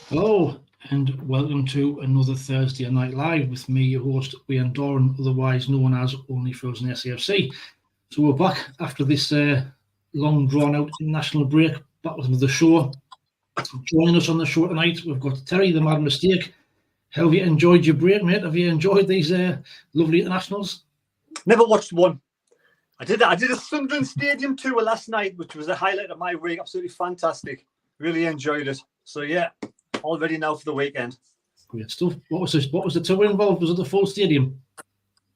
Hello, and welcome to another Thursday Night Live with me, your host, VYEN Doran, otherwise known as Only Fools in SAFC. So we're back after this long, drawn-out international break, back with the show. Joining us on the show tonight, we've got Terry, the Mad Mistake. How have you enjoyed your break, mate? Have you enjoyed these lovely internationals? Never watched one. I did a Sunderland Stadium tour last night, which was a highlight of my week. Absolutely fantastic. Really enjoyed it. So yeah, all ready now for the weekend. Great stuff. What was the tour involved? Was it the full stadium?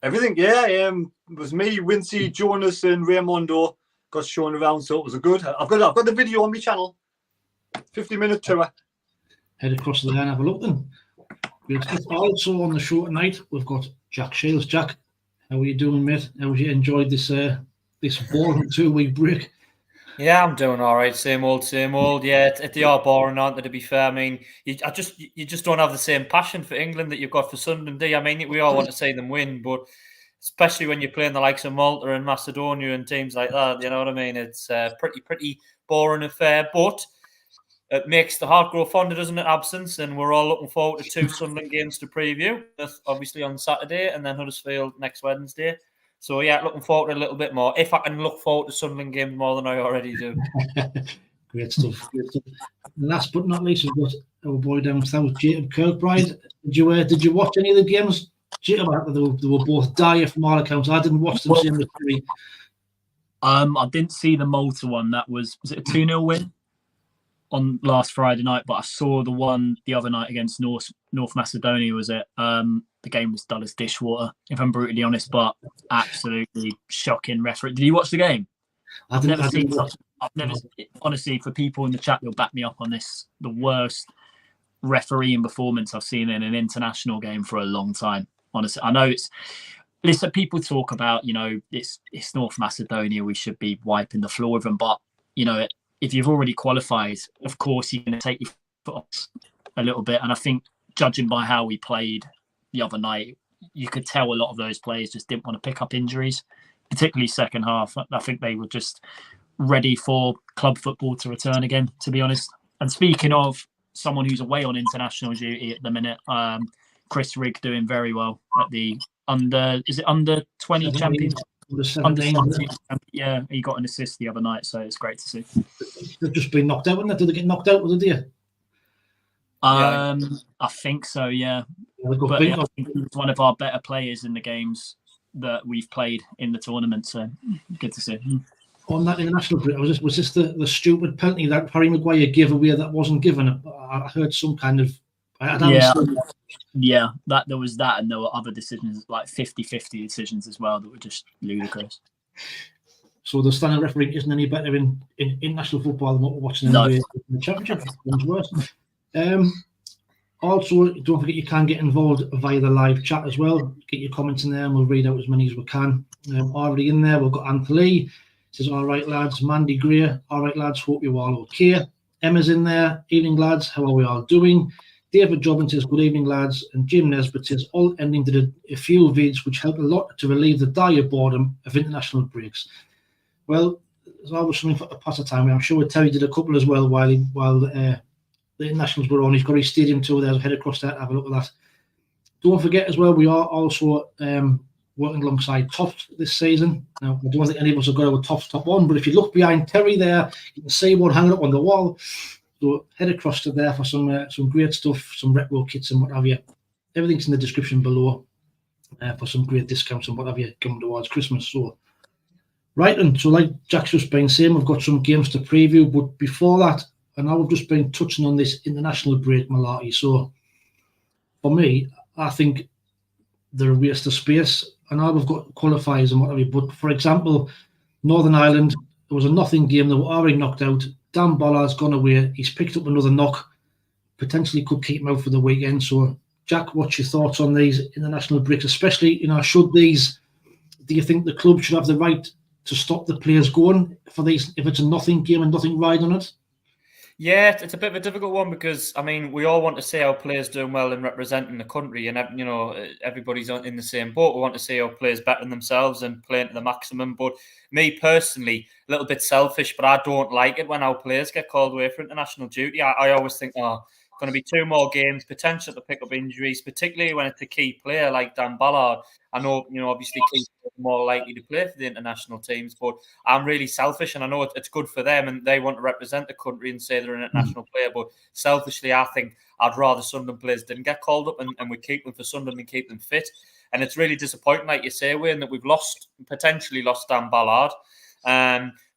Everything, yeah. It was me, Wincy, Jonas, and Raymondo got shown around, so it was a good. I've got the video on my channel. 50-minute tour. Head across the line, have a look then. Great stuff. Also on the show tonight, we've got Jack Shields. Jack, how are you doing, mate? How have you enjoyed this boring 2-week break? Yeah, I'm doing all right. Same old, same old. Yeah, they are boring, aren't they? To be fair, I mean, you just don't have the same passion for England that you've got for Sunderland, do you? I mean, we all want to see them win, but especially when you're playing the likes of Malta and Macedonia and teams like that, you know what I mean? It's a pretty boring affair, but it makes the heart grow fonder, doesn't it? Absence, and we're all looking forward to 2 Sunderland games to preview. Obviously on Saturday, and then Huddersfield next Wednesday. So, yeah, looking forward to a little bit more. If I can look forward to Sunderland games more than I already do. Great stuff. Great stuff. And last but not least, we've got our boy down south, Jacob Kirkbride. Did you watch any of the games? Jacob, they were both dire from all accounts. I didn't watch them. I didn't see the Malta one. Was it a 2-0 win on last Friday night? But I saw the one the other night against North Macedonia. Was it? The game was dull as dishwater, if I'm brutally honest, but absolutely shocking referee. Did you watch the game? I've never seen such. Honestly, for people in the chat, they'll back me up on this. The worst refereeing performance I've seen in an international game for a long time. Honestly, I know listen, people talk about, it's North Macedonia, we should be wiping the floor with them, but if you've already qualified, of course you're going to take your foot off a little bit. And I think, judging by how we played the other night, you could tell a lot of those players just didn't want to pick up injuries, particularly second half. I think they were just ready for club football to return again, to be honest. And speaking of someone who's away on international duty at the minute, Chris Rigg doing very well at the under 20 champions? Under 17. Yeah, he got an assist the other night, so it's great to see. They've just been knocked out, haven't they? Did they get knocked out, did they? I think so, yeah. But I think he's one of our better players in the games that we've played in the tournament, so good to see. On that international break, was this the stupid penalty that Harry Maguire gave away that wasn't given? I heard some kind of... Yeah, there was that, and there were other decisions, like 50-50 decisions as well, that were just ludicrous. So the standing referee isn't any better in international football than what we're watching in the Championship. It's worse. Also, don't forget you can get involved via the live chat as well. Get your comments in there and we'll read out as many as we can. Already in there, we've got Phillie. Says, all right, lads. Mandy Greer. All right, lads. Hope you're all okay. Emma's in there. Evening, lads. How are we all doing? David Jobbins says, good evening, lads. And Jim Nesbitt says, all ending did a few vids which helped a lot to relieve the dire boredom of international breaks. Well, there's always something for a pass of time. I'm sure Terry did a couple as well while the internationals were on. He's got his stadium tour there. I'll head across that, have a look at that. Don't forget as well, we are also working alongside Tops this season. Now, I don't think any of us have got our Tops top on, but if you look behind Terry there, you can see one hanging up on the wall. So head across to there for some great stuff, some retro kits and what have you. Everything's in the description below for some great discounts and what have you coming towards Christmas. So, right, and so like Jack's just been saying, we've got some games to preview, but before that, and now we've just been touching on this international break malarkey. So, for me, I think they're a waste of space. I know we've got qualifiers and what have you, but for example, Northern Ireland, it was a nothing game. They were already knocked out. Dan Bollard's gone away. He's picked up another knock. Potentially could keep him out for the weekend. So, Jack, what's your thoughts on these international breaks? Especially, do you think the club should have the right to stop the players going for these if it's a nothing game and nothing ride on it? Yeah, it's a bit of a difficult one because, I mean, we all want to see our players doing well and representing the country, and, everybody's in the same boat. We want to see our players bettering themselves and playing to the maximum. But me personally, a little bit selfish, but I don't like it when our players get called away for international duty. I always think, going to be 2 more games, potential to pick up injuries, particularly when it's a key player like Dan Ballard. I know, obviously key players are more likely to play for the international teams, but I'm really selfish, and I know it's good for them, and they want to represent the country and say they're an international player. But selfishly, I think I'd rather Sunderland players didn't get called up, and we keep them for Sunderland and keep them fit. And it's really disappointing, like you say, Wayne, that we've potentially lost Dan Ballard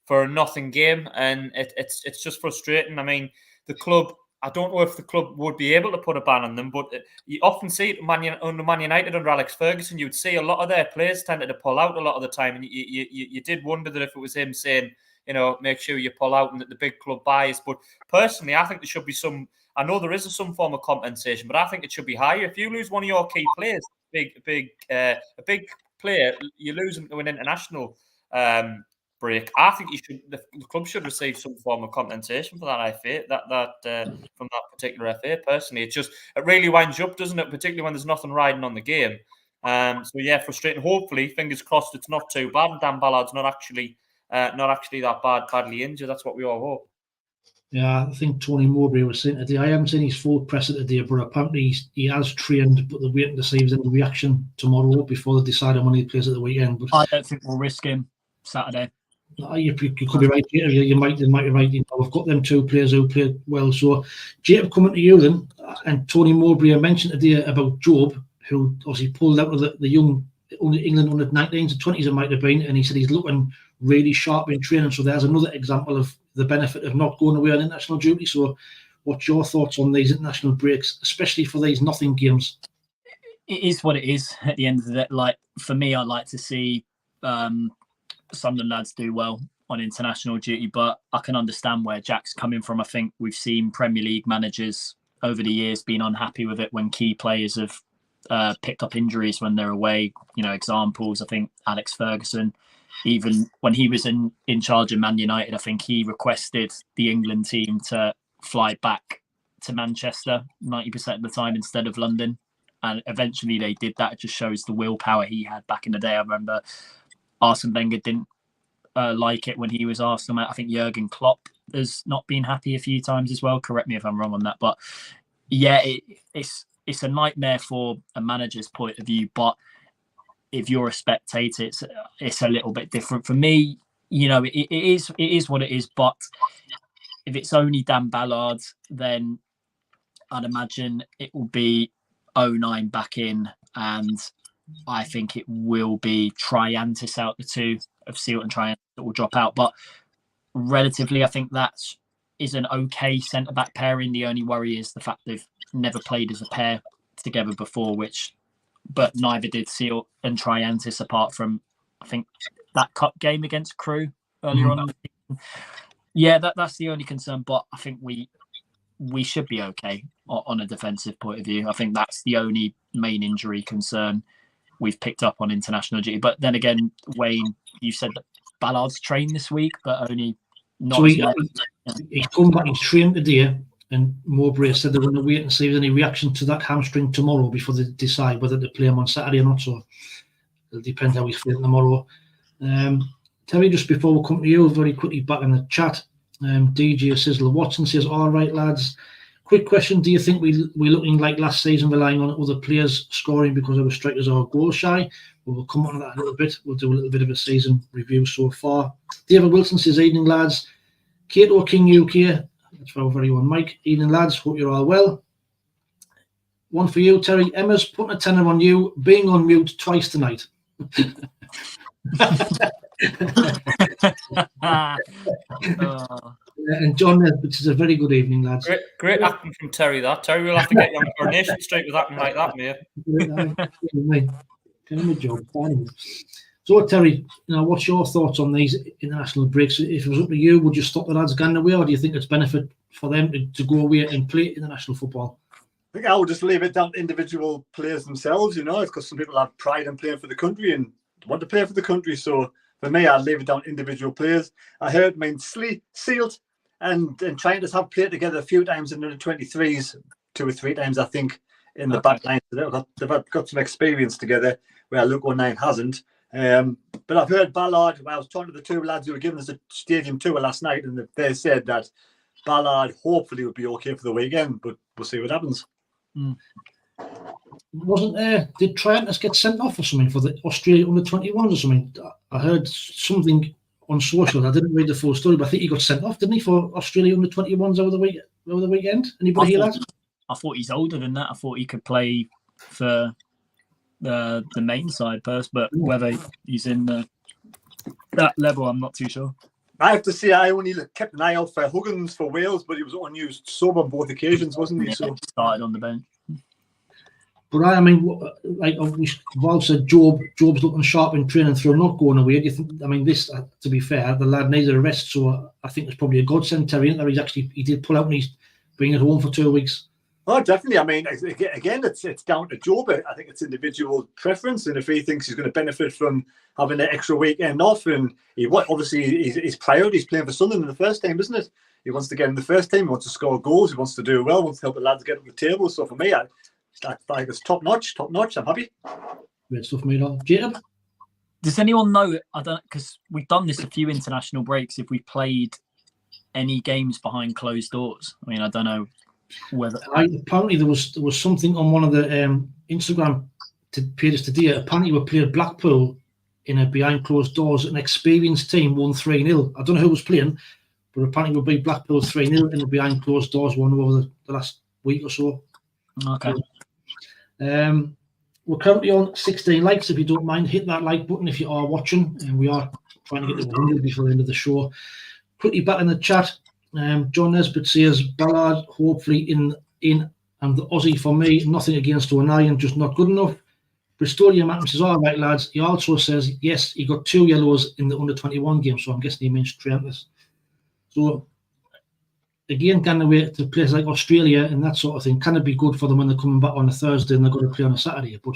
for a nothing game, and it's just frustrating. I mean, the club, I don't know if the club would be able to put a ban on them, but you often see it under Man United under Alex Ferguson. You would see a lot of their players tended to pull out a lot of the time, and you did wonder that if it was him saying, make sure you pull out and that the big club buys. But personally, I think there should be some. I know there is some form of compensation, but I think it should be higher. If you lose one of your key players, a big player, you lose them to an international break. I think the club should receive some form of compensation for that FA, from that particular FA. Personally, it really winds you up, doesn't it? Particularly when there's nothing riding on the game. So yeah, frustrating. Hopefully, fingers crossed, it's not too bad. Dan Ballard's not actually that badly injured. That's what we all hope. Yeah, I think Tony Mowbray was saying today, I haven't seen his full presser today, but apparently he has trained, but they're waiting to see if there's any reaction tomorrow before they decide on when he plays at the weekend. But I don't think we'll risk him Saturday. You could be right. You might be right. We've got them 2 players who played well. So, Jacob, coming to you then, and Tony Mowbray mentioned today about Job, who obviously pulled out of the young England under 19s and 20s, it might have been, and he said he's looking really sharp in training. So there's another example of the benefit of not going away on international duty. So, what's your thoughts on these international breaks, especially for these nothing games? It is what it is at the end of the day. Like, for me, I'd like to see Sunderland lads do well on international duty, but I can understand where Jack's coming from. I think we've seen Premier League managers over the years being unhappy with it when key players have picked up injuries when they're away. Examples, I think Alex Ferguson, even when he was in charge of Man United, I think he requested the England team to fly back to Manchester 90% of the time instead of London. And eventually they did that. It just shows the willpower he had back in the day. I remember Arsene Wenger didn't like it when he was asked them. I think Jurgen Klopp has not been happy a few times as well. Correct me if I'm wrong on that. But yeah, it's a nightmare for a manager's point of view. But if you're a spectator, it's a little bit different. For me, it is what it is. But if it's only Dan Ballard, then I'd imagine it will be 09 back in, and I think it will be Triantis out the 2 of Sealt and Triantis that will drop out. But relatively, I think that is an okay centre-back pairing. The only worry is the fact they've never played as a pair together before, but neither did Sealt and Triantis, apart from, I think, that cup game against Crewe earlier on. Yeah, that's the only concern. But I think we should be okay on a defensive point of view. I think that's the only main injury concern we've picked up on international duty. But then again, Wayne, you said that Ballard's trained this week, but only not. So he's come back, he's trained today, and Mowbray said they're going to wait and see if there's any reaction to that hamstring tomorrow before they decide whether to play him on Saturday or not. So it'll depend how he's feeling tomorrow. Terry, just before we come to you, very quickly back in the chat, DJ Sizzler Watson says, all right, lads, quick question. Do you think we're looking like last season, relying on other players scoring because our strikers are goal shy? We'll come on to that a little bit. We'll do a little bit of a season review so far. David Wilson says, evening, lads. Cato King UK, that's for our very own Mike. Evening, lads. Hope you're all well. One for you, Terry. Emma's putting a tenner on you, being on mute twice tonight. And John, which is a very good evening, lads. Great acting from Terry. Terry, we'll have to get you on Coronation Street with acting like that, mate. So, Terry, what's your thoughts on these international breaks? If it was up to you, would you stop the lads going away, or do you think it's benefit for them to go away and play international football? I think I would just leave it down to individual players themselves, because some people have pride in playing for the country and want to play for the country. So for me, I'd leave it down to individual players. I heard Sealt and trying to have played together a few times in the 23s, 2 or 3 times, I think, in the back line. So they've got some experience together where Luke 09 hasn't. But I've heard Ballard, I was talking to the 2 lads who were giving us a stadium tour last night, and they said that Ballard hopefully would be okay for the weekend, but we'll see what happens. Did Trent get sent off or something for the Australia under-21s or something? I heard something on social. I didn't read the full story, but I think he got sent off, didn't he, for Australia under-21s over the weekend? Anybody hear that? I thought he's older than that. I thought he could play for the main side first, but whether he's in that level, I'm not too sure. I have to say, I only kept an eye out for Huggins for Wales, but he was unused sub on both occasions, wasn't he? So started on the bench. But I mean, like Val said, Job's looking sharp in training through not going away. Do you think? I mean, this, to be fair, the lad needed a rest, so I think it's probably a godsend, Terry, isn't there? He did pull out and he's bringing it home for 2 weeks. Oh, definitely. I mean, again, it's down to Job. I think it's individual preference, and if he thinks he's going to benefit from having an extra weekend off, and obviously his priority is playing for Sunderland in the first team, isn't it? He wants to get in the first team. He wants to score goals. He wants to do well. Wants to help the lads get up the table. So for me, I think it's top notch. I'm happy. Great stuff, mate. Jacob, does anyone know? I don't, because we've done this a few international breaks. If we played any games behind closed doors, I mean, I don't know whether. Apparently, there was something on one of the Instagram pages today. Apparently, we played Blackpool in a behind closed doors. An experienced team won 3-0. I don't know who was playing, but apparently we beat Blackpool 3-0 in the behind closed doors one over the last week or so. Okay. We're currently on 16 likes. If you don't mind, hit that like button if you are watching. And we are trying to get to 100 before the end of the show. Quickly back in the chat. John Nesbitt says Ballard hopefully in and the Aussie for me. Nothing against Doran, just not good enough. Bristolian Matthew says, all right, lads. He also says, yes, he got 2 yellows in the under-21 game, so I'm guessing he means Trent. So, again, going away to places like Australia and that sort of thing, can it be good for them when they're coming back on a Thursday and they're going to play on a Saturday? But,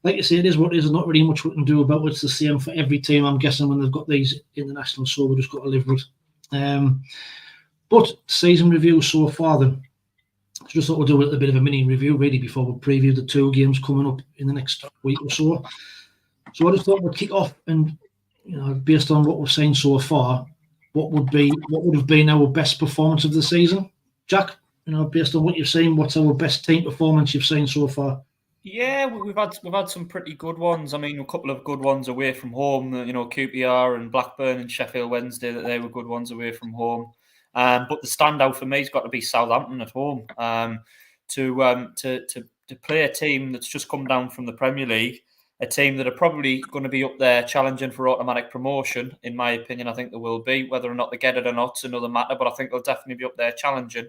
like I say, it is what it is. There's not really much we can do about it. It's the same for every team, I'm guessing, when they've got these internationals, so we've just got to live with it. But, season review so far, then. So just thought we'll do a bit of a mini review really before we preview the 2 games coming up in the next week or so. So I just thought we'd kick off and, based on what we've seen so far, what would have been our best performance of the season? Jack, based on what you've seen, what's our best team performance you've seen so far? Yeah, we've had some pretty good ones. I mean, a couple of good ones away from home. QPR and Blackburn and Sheffield Wednesday, that they were good ones away from home. But the standout for me has got to be Southampton at home. To play a team that's just come down from the Premier League, a team that are probably going to be up there challenging for automatic promotion, in my opinion. I think they will be. Whether or not they get it or not is another matter, but I think they'll definitely be up there challenging.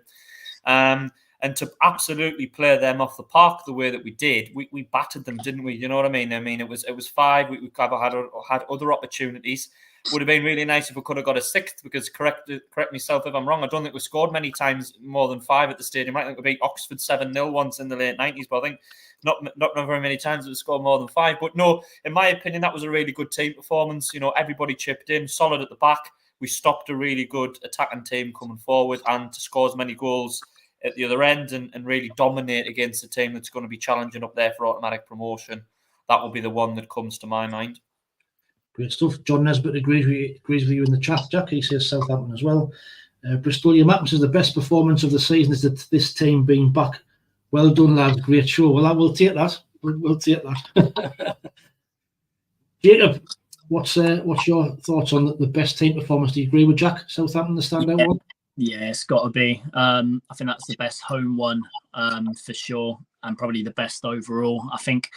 And to absolutely play them off the park the way that we did, we battered them, didn't we? You know what I mean? I mean, it was 5. We had other opportunities. Would have been really nice if we could have got a 6th, because correct myself if I'm wrong, I don't think we scored many times more than 5 at the stadium. I think we beat Oxford 7-0 once in the late 90s, but I think not very many times we scored more than 5. But no, in my opinion, that was a really good team performance. Everybody chipped in, solid at the back. We stopped a really good attacking team coming forward, and to score as many goals at the other end and really dominate against a team that's going to be challenging up there for automatic promotion. That will be the one that comes to my mind. Great stuff. John Nesbitt agrees with you in the chat, Jack. He says Southampton as well. Bristolian Mappen says the best performance of the season is that this team being back. Well done, lads. Great show. Well, we'll take that. We'll take that. Jacob, what's your thoughts on the best team performance? Do you agree with Jack? Southampton, the standout one? Yeah, it's got to be. I think that's the best home one for sure, and probably the best overall. I think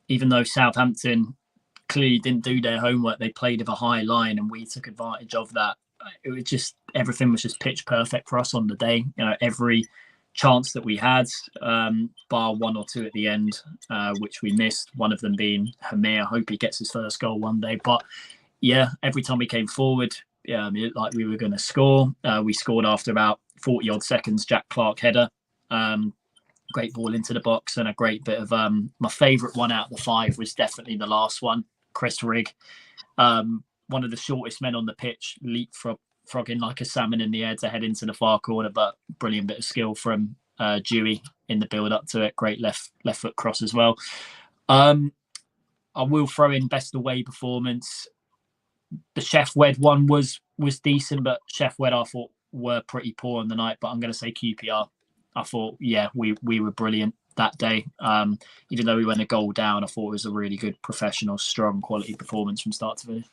even though Southampton clearly didn't do their homework, they played with a high line, and we took advantage of that. It was just, everything was just pitch perfect for us on the day. Every chance that we had, bar 1 or 2 at the end, which we missed. One of them being Hamir. I hope he gets his first goal one day. But yeah, every time we came forward, it looked like we were going to score. We scored after about 40 odd seconds. Jack Clark header. Great ball into the box, and a great bit of my favourite one out of the 5 was definitely the last one. Chris Rigg, one of the shortest men on the pitch, leapfrogging like a salmon in the air to head into the far corner, but brilliant bit of skill from Dewey in the build up to it. Great left foot cross as well. I will throw in best away performance. The Chef Wed one was decent, but Chef Wed I thought were pretty poor on the night, but I'm going to say QPR. I thought, yeah, we were brilliant that day. Even though we went a goal down, I thought it was a really good, professional, strong, quality performance from start to finish.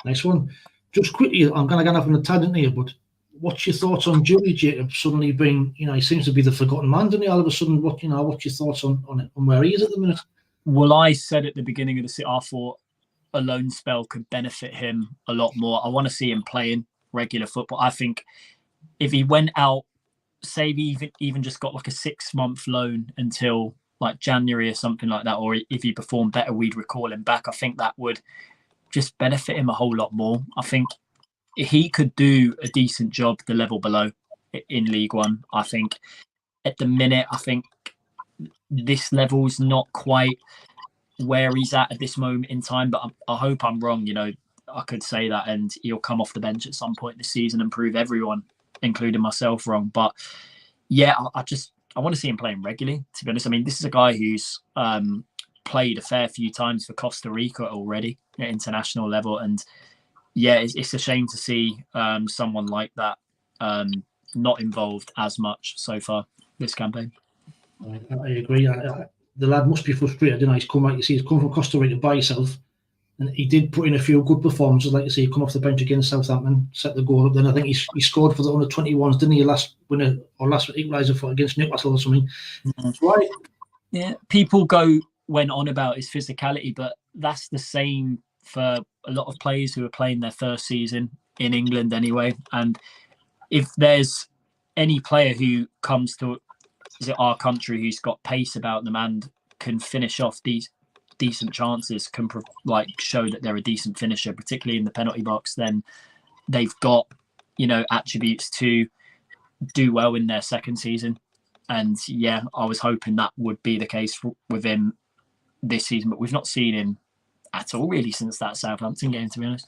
Nice one. Just quickly, I'm going to get off on a tangent here, but what's your thoughts on Dewey, Jacob, suddenly being, he seems to be the forgotten man, doesn't he? All of a sudden, what's your thoughts on it, on where he is at the minute? Well, I said at the beginning of the season, I thought a loan spell could benefit him a lot more. I want to see him playing regular football. I think if he went out, say he even just got like a 6-month loan until like January or something like that, or if he performed better, we'd recall him back. I think that would just benefit him a whole lot more. I think he could do a decent job the level below in League One. I think at the minute, I think this level's not quite where he's at this moment in time, but I hope I'm wrong. I could say that and he'll come off the bench at some point this season and prove everyone, including myself, wrong. But yeah, I want to see him playing regularly, to be honest. I mean, this is a guy who's played a fair few times for Costa Rica already at international level. And yeah, it's a shame to see someone like that not involved as much so far this campaign. I agree. The lad must be frustrated. He's come from Costa Rica by himself, and he did put in a few good performances. Like you say, he come off the bench against Southampton, set the goal up. Then I think he scored for the under 21s, didn't he? Last winner or last equaliser for against Newcastle or something. Mm-hmm. Right. Yeah, people went on about his physicality, but that's the same for a lot of players who are playing their first season in England anyway. And if there's any player who comes to our country who's got pace about them and can finish off these decent chances, can show that they're a decent finisher, particularly in the penalty box, then they've got attributes to do well in their second season. And yeah, I was hoping that would be the case with him this season, but we've not seen him at all really since that Southampton game, to be honest.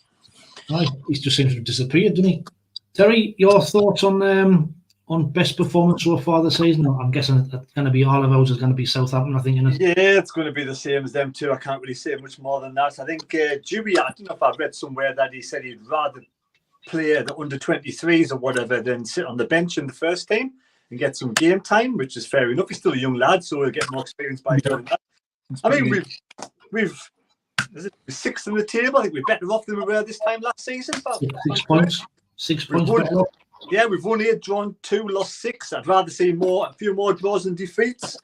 Right, he just seems to have disappeared, doesn't he? Terry, your thoughts on best performance so far this season? I'm guessing it's going to be all of ours is going to be Southampton, I think, isn't it? Yeah, it's going to be the same as them too. I can't really say much more than that. I think Dewey, I don't know if I read somewhere that he said he'd rather play the under 23s or whatever than sit on the bench in the first team and get some game time, which is fair enough. He's still a young lad, so he'll get more experience by doing that. I mean, we've is it 6th in the table? I think we're better off than we were this time last season. 6 points. 6 points better off. Yeah, we've won 8, drawn 2, lost 6. I'd rather see a few more draws than defeats.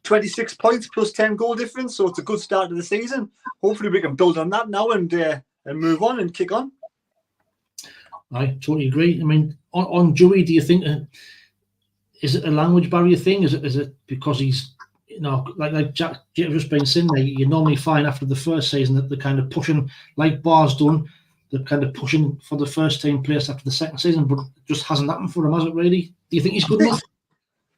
26 points plus 10 goal difference, so it's a good start to the season. Hopefully we can build on that now and move on and kick on. I totally agree. I mean, on Dewey, do you think is it a language barrier thing? Is it because he's like Jack just been saying there, you normally find after the first season that they're kind of pushing, like Bar's done, they're kind of pushing for the first team place after the second season, but it just hasn't happened for him, has it really? Do you think he's good enough?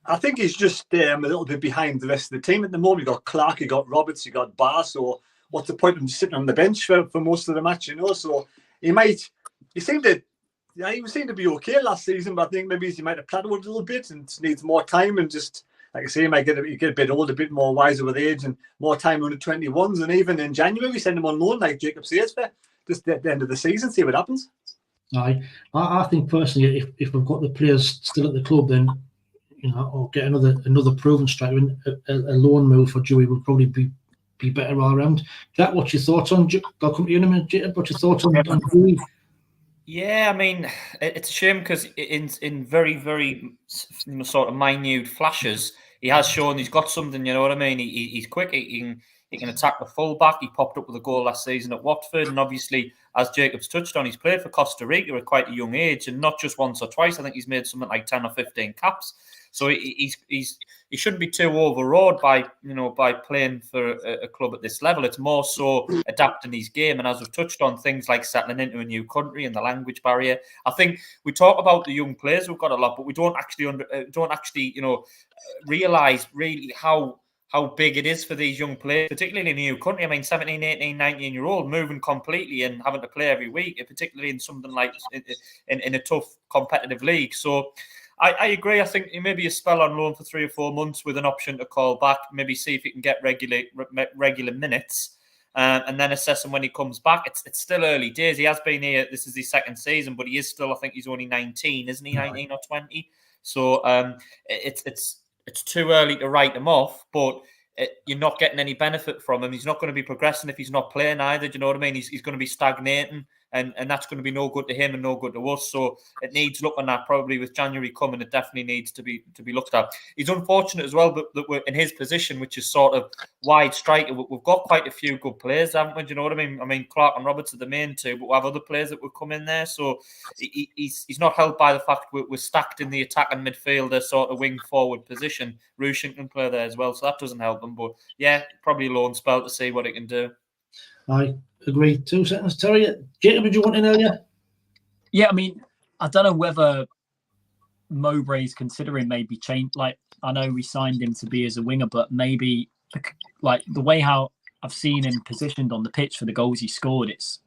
I think he's just a little bit behind the rest of the team at the moment. You got Clark, you got Roberts, you got Bar, so what's the point of him sitting on the bench for most of the match, So he seemed to be okay last season, but I think maybe he might have plateaued a little bit and needs more time and just, like I say, he might get a bit older, a bit more wiser with age and more time under 21s. And even in January, we send him on loan, like Jacob says, for just at the end of the season, see what happens. I think personally, if we've got the players still at the club, then or get another proven striker, a loan move for Dewey would probably be better all around. Jack, what's your thoughts on? I'll come to you in a minute, Jacob. What's your thoughts on Dewey? Yeah, I mean, it's a shame because in very, very sort of minute flashes, he has shown he's got something. You know what I mean? He's quick. He can attack the fullback. He popped up with a goal last season at Watford, and obviously, as Jacob's touched on, he's played for Costa Rica at quite a young age, and not just once or twice. I think he's made something like 10 or 15 caps. So he shouldn't be too overawed by playing for a club at this level. It's more so adapting his game, and as we've touched on, things like settling into a new country and the language barrier. I think we talk about the young players we've got a lot, but we don't actually realise really how big it is for these young players, particularly in a new country. I mean, 17, 18, 19-year-old moving completely and having to play every week, particularly in something like in a tough competitive league. So I agree. I think maybe a spell on loan for 3 or 4 months with an option to call back, maybe see if he can get regular minutes. and then assess him when he comes back. It's still early days. He has been here. This is his second season, but he is still, I think he's only 19, isn't he? 19 or 20. So it's too early to write him off, but you're not getting any benefit from him. He's not going to be progressing if he's not playing either. Do you know what I mean? He's going to be stagnating, and that's going to be no good to him and no good to us. So it needs looking at. Probably with January coming, it definitely needs to be looked at. He's unfortunate as well that we're in his position, which is sort of wide striker. We've got quite a few good players, haven't we? Do you know what I mean? I mean, Clark and Roberts are the main two, but we have other players that will come in there. So he's not helped by the fact we're stacked in the attacking midfielder sort of wing forward position. Rushin can play there as well, so that doesn't help him. But yeah, probably a loan spell to see what he can do. I agree. 2 seconds, Terry. Jacob, did you want in earlier? Yeah, I mean, I don't know whether Mowbray's considering maybe change. Like, I know we signed him to be as a winger, but maybe like the way how I've seen him positioned on the pitch for the goals he scored, it's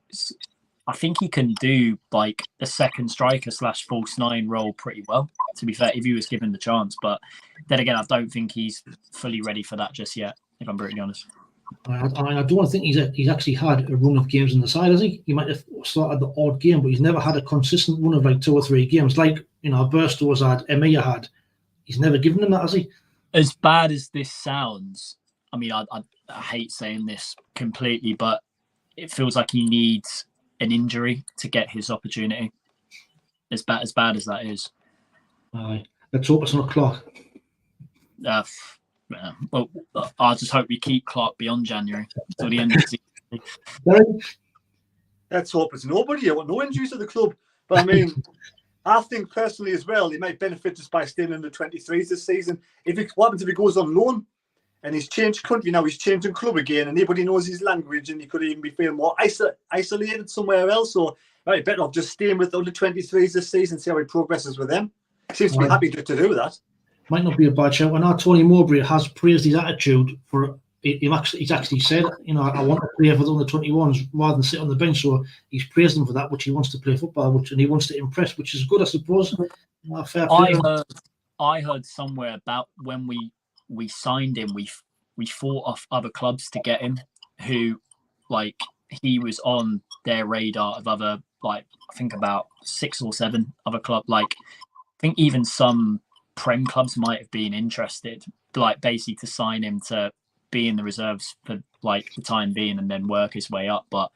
I think he can do like a second striker / false 9 role pretty well, to be fair, if he was given the chance. But then again, I don't think he's fully ready for that just yet, if I'm brutally honest. I don't think he's actually had a run of games on the side, has he? He might have started the odd game, but he's never had a consistent run of like 2 or 3 games. Like, Burstow's had, Emir had. He's never given him that, has he? As bad as this sounds, I mean, I hate saying this completely, but it feels like he needs an injury to get his opportunity. As bad as that is. Aye. Let's hope it's not Clark. Well, I just hope we keep Clark beyond January till the end of the season. Let's hope it's nobody. I want no injuries to the club. But I mean, I think personally as well, he might benefit just by staying in the 23s this season. What happens if he goes on loan and he's changed country now, he's changing club again, and nobody knows his language, and he could even be feeling more isolated somewhere else. So right, better off just staying with the under 23s this season, see how he progresses with them. Seems to be happy to do that. Might not be a bad shout. I know Tony Mowbray has praised his attitude for. He's actually said, I want to play for the under 21s rather than sit on the bench. So he's praised him for that, which he wants to play football, and he wants to impress, which is good, I suppose. Fair play. I heard somewhere about when we signed him, we fought off other clubs to get him, who like he was on their radar of other, like I think about 6 or 7 other clubs. Like I think even some Prem clubs might have been interested, like basically to sign him to be in the reserves for like the time being and then work his way up. But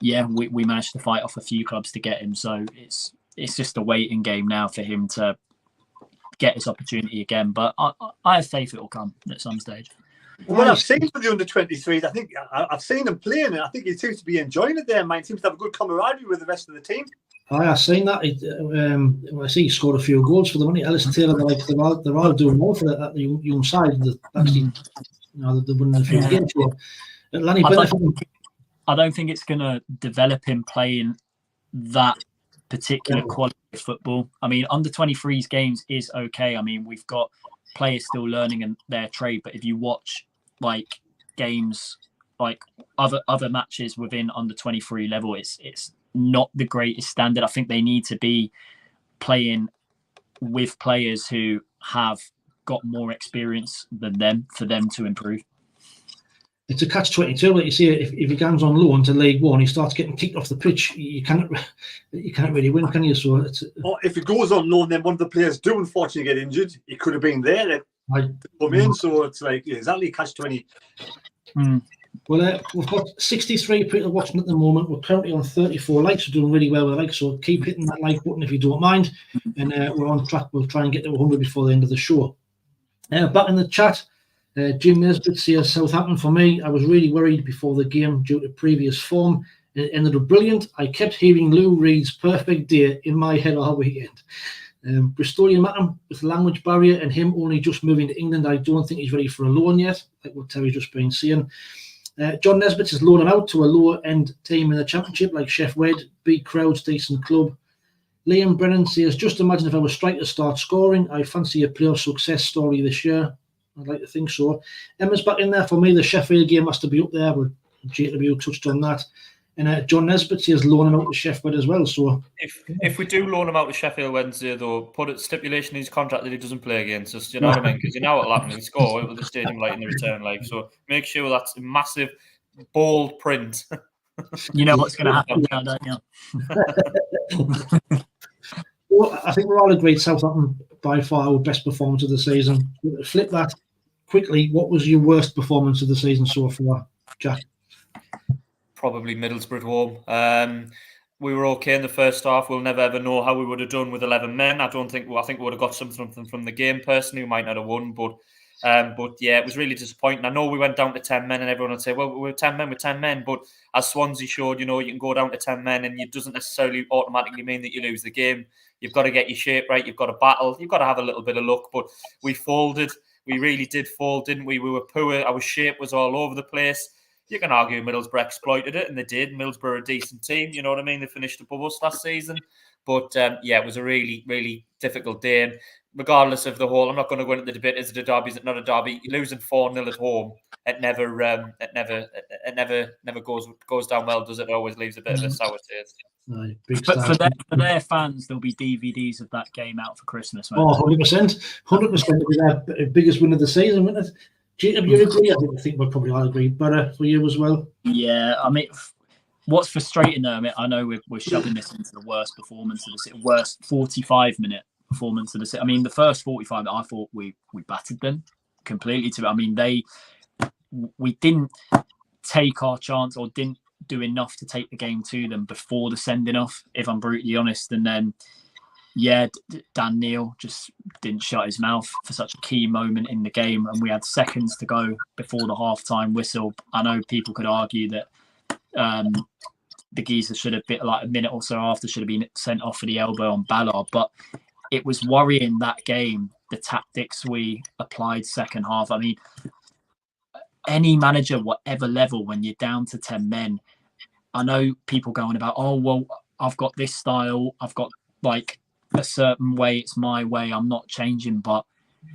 yeah, we managed to fight off a few clubs to get him. So it's just a waiting game now for him to get his opportunity again. But I have faith it will come at some stage. Well, I've seen for the under 23s, I think I've seen him playing, and I think he seems to be enjoying it there. Mine seems to have a good camaraderie with the rest of the team. I've seen that. I see he scored a few goals for the money. Ellis and Taylor, they're all doing well for that young side. Actually, they're winning a few games. So, I don't think it's going to develop him playing that particular quality of football. I mean, under 23s games is okay. I mean, we've got players still learning their trade, but if you watch like games, like other matches within under 23 level, it's not the greatest standard. I think they need to be playing with players who have got more experience than them for them to improve. It's a catch-22, like you see. If he comes on loan to League One, he starts getting kicked off the pitch. You can't really win, can you? So or if he goes on loan, then one of the players do unfortunately get injured. He could have been there to come in. So it's like exactly catch-20. Well, we've got 63 people watching at the moment. We're currently on 34 likes. We're doing really well with likes, so keep hitting that like button if you don't mind. And we're on track. We'll try and get to 100 before the end of the show. Back in the chat, Jim Nesbitt says, Southampton for me. I was really worried before the game due to previous form. It ended up brilliant. I kept hearing Lou Reed's perfect day in my head all weekend. Bristolian Mackham with the language barrier and him only just moving to England, I don't think he's ready for a loan yet, like what Terry's just been saying. John Nesbitt has loaned him out to a lower-end team in the Championship like Sheff Wed, big crowds, decent club. Liam Brennan says, just imagine if our strikers start scoring. I fancy a playoff success story this year. I'd like to think so. Emma's back in there for me. The Sheffield game has to be up there, but JW touched on that. And John Nesbitt says loan him out to Sheffield as well. So if we do loan him out to Sheffield Wednesday, though, put a stipulation in his contract that he doesn't play against us. Do you know what I mean? Because you know what'll happen. He'll score with the stadium light in the return leg. So make sure that's a massive bold print. You know what's going to happen now, don't you? Well, I think we're all agreed Southampton by far our best performance of the season. Flip that quickly. What was your worst performance of the season so far, Jack? Probably Middlesbrough at home. We were okay in the first half. We'll never ever know how we would have done with 11 men. I think we would have got something from the game personally. We might not have won, but yeah, it was really disappointing. I know we went down to 10 men, and everyone would say, "Well, we're 10 men." But as Swansea showed, you can go down to 10 men, and it doesn't necessarily automatically mean that you lose the game. You've got to get your shape right. You've got to battle. You've got to have a little bit of luck. But we folded. We really did fold, didn't we? We were poor. Our shape was all over the place. You can argue Middlesbrough exploited it, and they did. Middlesbrough are a decent team, you know what I mean? They finished above us last season. But, yeah, it was a really, really difficult day. And regardless of the whole, I'm not going to go into the debate, is it a derby, is it not a derby? Losing 4-0 at home, it never goes down well, does it? It always leaves a bit of a sour taste. No, but for their fans, there'll be DVDs of that game out for Christmas. Oh, 100%. 100% will be their biggest win of the season, wouldn't it? Jacob, you agree? I think we'll probably all agree. But for you as well? Yeah, I mean, what's frustrating though, I know we're shoving this into the worst performance of the worst 45-minute performance of the season. I mean, the first 45, I thought we battered them completely. We didn't take our chance or didn't do enough to take the game to them before the sending off, if I'm brutally honest. And then, yeah, Dan Neil just didn't shut his mouth for such a key moment in the game, and we had seconds to go before the half-time whistle. I know people could argue that the geezer should have been like a minute or so after should have been sent off for the elbow on Ballard, but it was worrying that game, the tactics we applied second half. I mean, any manager, whatever level, when you're down to 10 men, I know people going about, oh, well, I've got this style, I've got like a certain way, it's my way, I'm not changing. But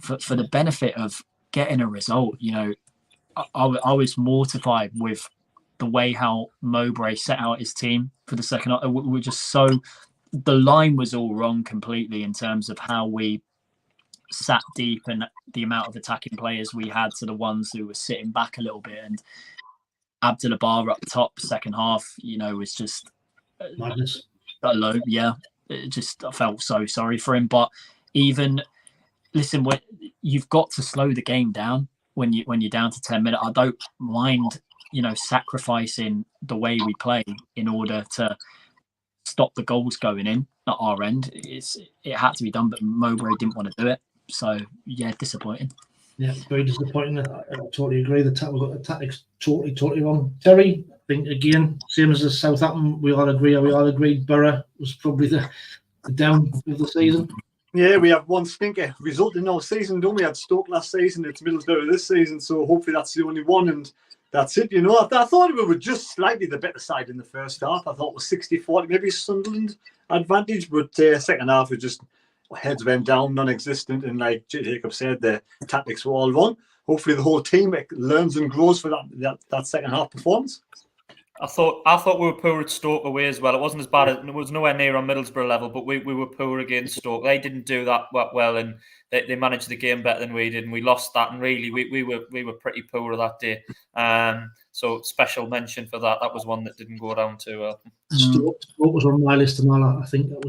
for the benefit of getting a result, I was mortified with the way how Mowbray set out his team for the second half. We're just the line was all wrong completely in terms of how we sat deep and the amount of attacking players we had to the ones who were sitting back a little bit. And Abdullah Bar up top second half, was just madness. Alone, yeah. I felt so sorry for him. But even listen, you've got to slow the game down when you're down to 10 minutes. I don't mind, sacrificing the way we play in order to stop the goals going in at our end. It had to be done, but Mowbray didn't want to do it. So yeah, disappointing. Yeah, very disappointing. I totally agree. We've got the tactics totally wrong. Terry, I think again, same as the Southampton, we all agreed Borough was probably the down of the season. Yeah, we have one stinker result in our season, don't we? Had Stoke last season, it's Middlesbrough this season, so hopefully that's the only one, and that's it. I thought we were just slightly the better side in the first half. I thought it was 60-40, maybe Sunderland advantage, but second half was just heads went down, non-existent, and like Jacob said, the tactics were all wrong. Hopefully the whole team learns and grows for that second half performance. I thought we were poor at Stoke away as well. It wasn't as bad as it was nowhere near on Middlesbrough level, but we were poor against Stoke. They didn't do that well, and they managed the game better than we did, and we lost that. And really, we were pretty poor that day. So special mention for that. That was one that didn't go down too well. Stoke was on my list, and all. I think that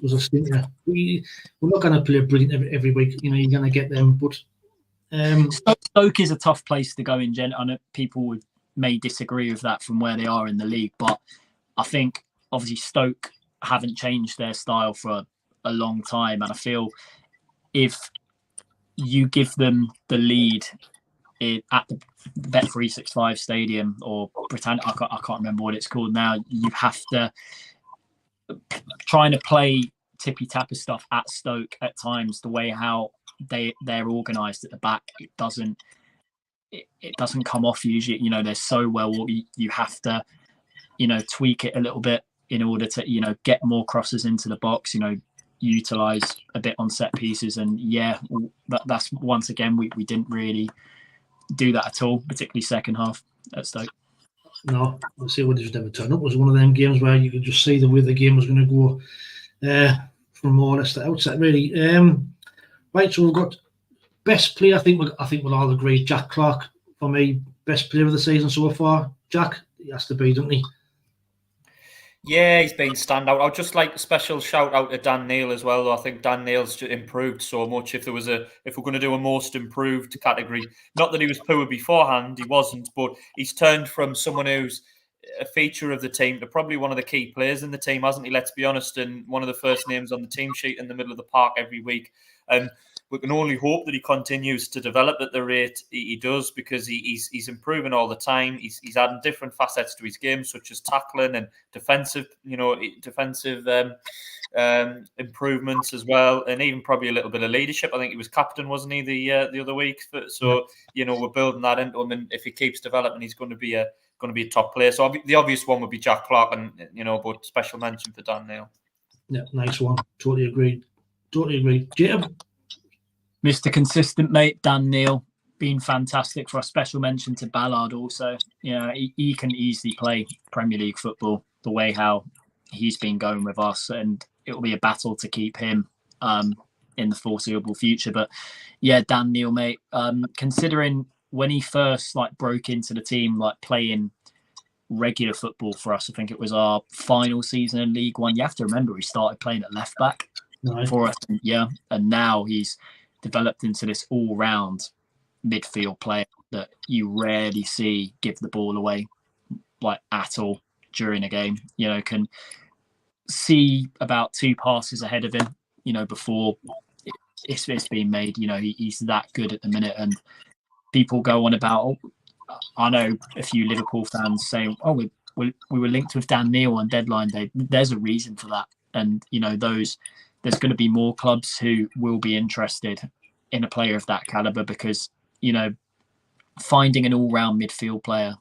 was a stinker. We're not going to play brilliant every week. You're going to get them, but Stoke is a tough place to go in. I know people may disagree with that from where they are in the league, but I think obviously Stoke haven't changed their style for a long time, and I feel if you give them the lead at the Bet365 Stadium or Britannia, I can't remember what it's called now, you have to trying to play tippy-tapper stuff at Stoke at times, the way how they're organised at the back, it doesn't come off usually. They're so well, you have to tweak it a little bit in order to get more crosses into the box, utilise a bit on set pieces. And yeah, that's once again we didn't really do that at all, particularly second half at Stoke. No, I see what just never turned up. It was one of them games where you could just see the way the game was going to go from more or less the outset, really. Right, so we've got best player. I think we'll all agree. Jack Clark, for me, best player of the season so far. Jack, he has to be, doesn't he? Yeah, he's been standout. I'd just like a special shout out to Dan Neil as well. I think Dan Neil's improved so much. If we're going to do a most improved category, not that he was poor beforehand, he wasn't, but he's turned from someone who's a feature of the team to probably one of the key players in the team, hasn't he? Let's be honest, and one of the first names on the team sheet in the middle of the park every week. And we can only hope that he continues to develop at the rate he does, because he's improving all the time. He's adding different facets to his game, such as tackling and defensive improvements as well, and even probably a little bit of leadership. I think he was captain, wasn't he, the other week? So we're building that into him, and if he keeps developing, he's going to be a top player. So the obvious one would be Jack Clark, and but special mention for Dan Neil. Yeah, nice one. Totally agreed. Jacob? Mr. Consistent, mate, Dan Neil, been fantastic. For a special mention to Ballard also. He can easily play Premier League football the way how he's been going with us, and it'll be a battle to keep him in the foreseeable future. But yeah, Dan Neil, mate, considering when he first broke into the team, playing regular football for us, I think it was our final season in League One. You have to remember he started playing at left back for us, and now he's developed into this all-round midfield player that you rarely see give the ball away at all during a game. Can see about 2 passes ahead of him, before it's been made. He's that good at the minute, and people go on about, I know a few Liverpool fans saying, oh, we were linked with Dan Neil on deadline day. There's a reason for that. And, there's going to be more clubs who will be interested in a player of that caliber, because, finding an all-round midfield player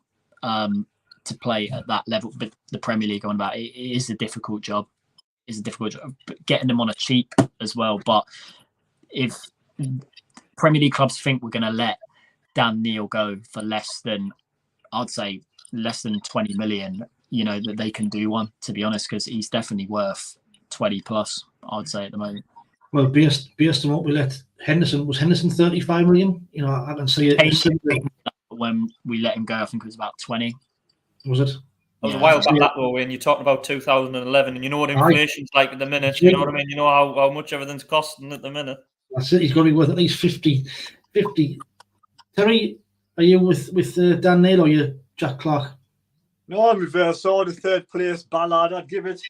to play at that level, but the Premier League on about, it is a difficult job. But getting them on a cheap as well. But if Premier League clubs think we're going to let Dan Neil go for less than 20 million, that they can do one, to be honest, because he's definitely worth 20 plus, I'd say, at the moment. Well, based on what we let Henderson, was Henderson 35 million? I can see it. When we let him go, I think it was about 20. Was it? That was a while back, that though, when you're talking about 2011, and you know what inflation's like at the minute. You know what I mean? You know how much everything's costing at the minute. That's it. He's got to be worth at least 50. Terry, are you with Dan Neil, or you Jack Clark? No, I'm reverse. So the third place, Ballard, I'd give it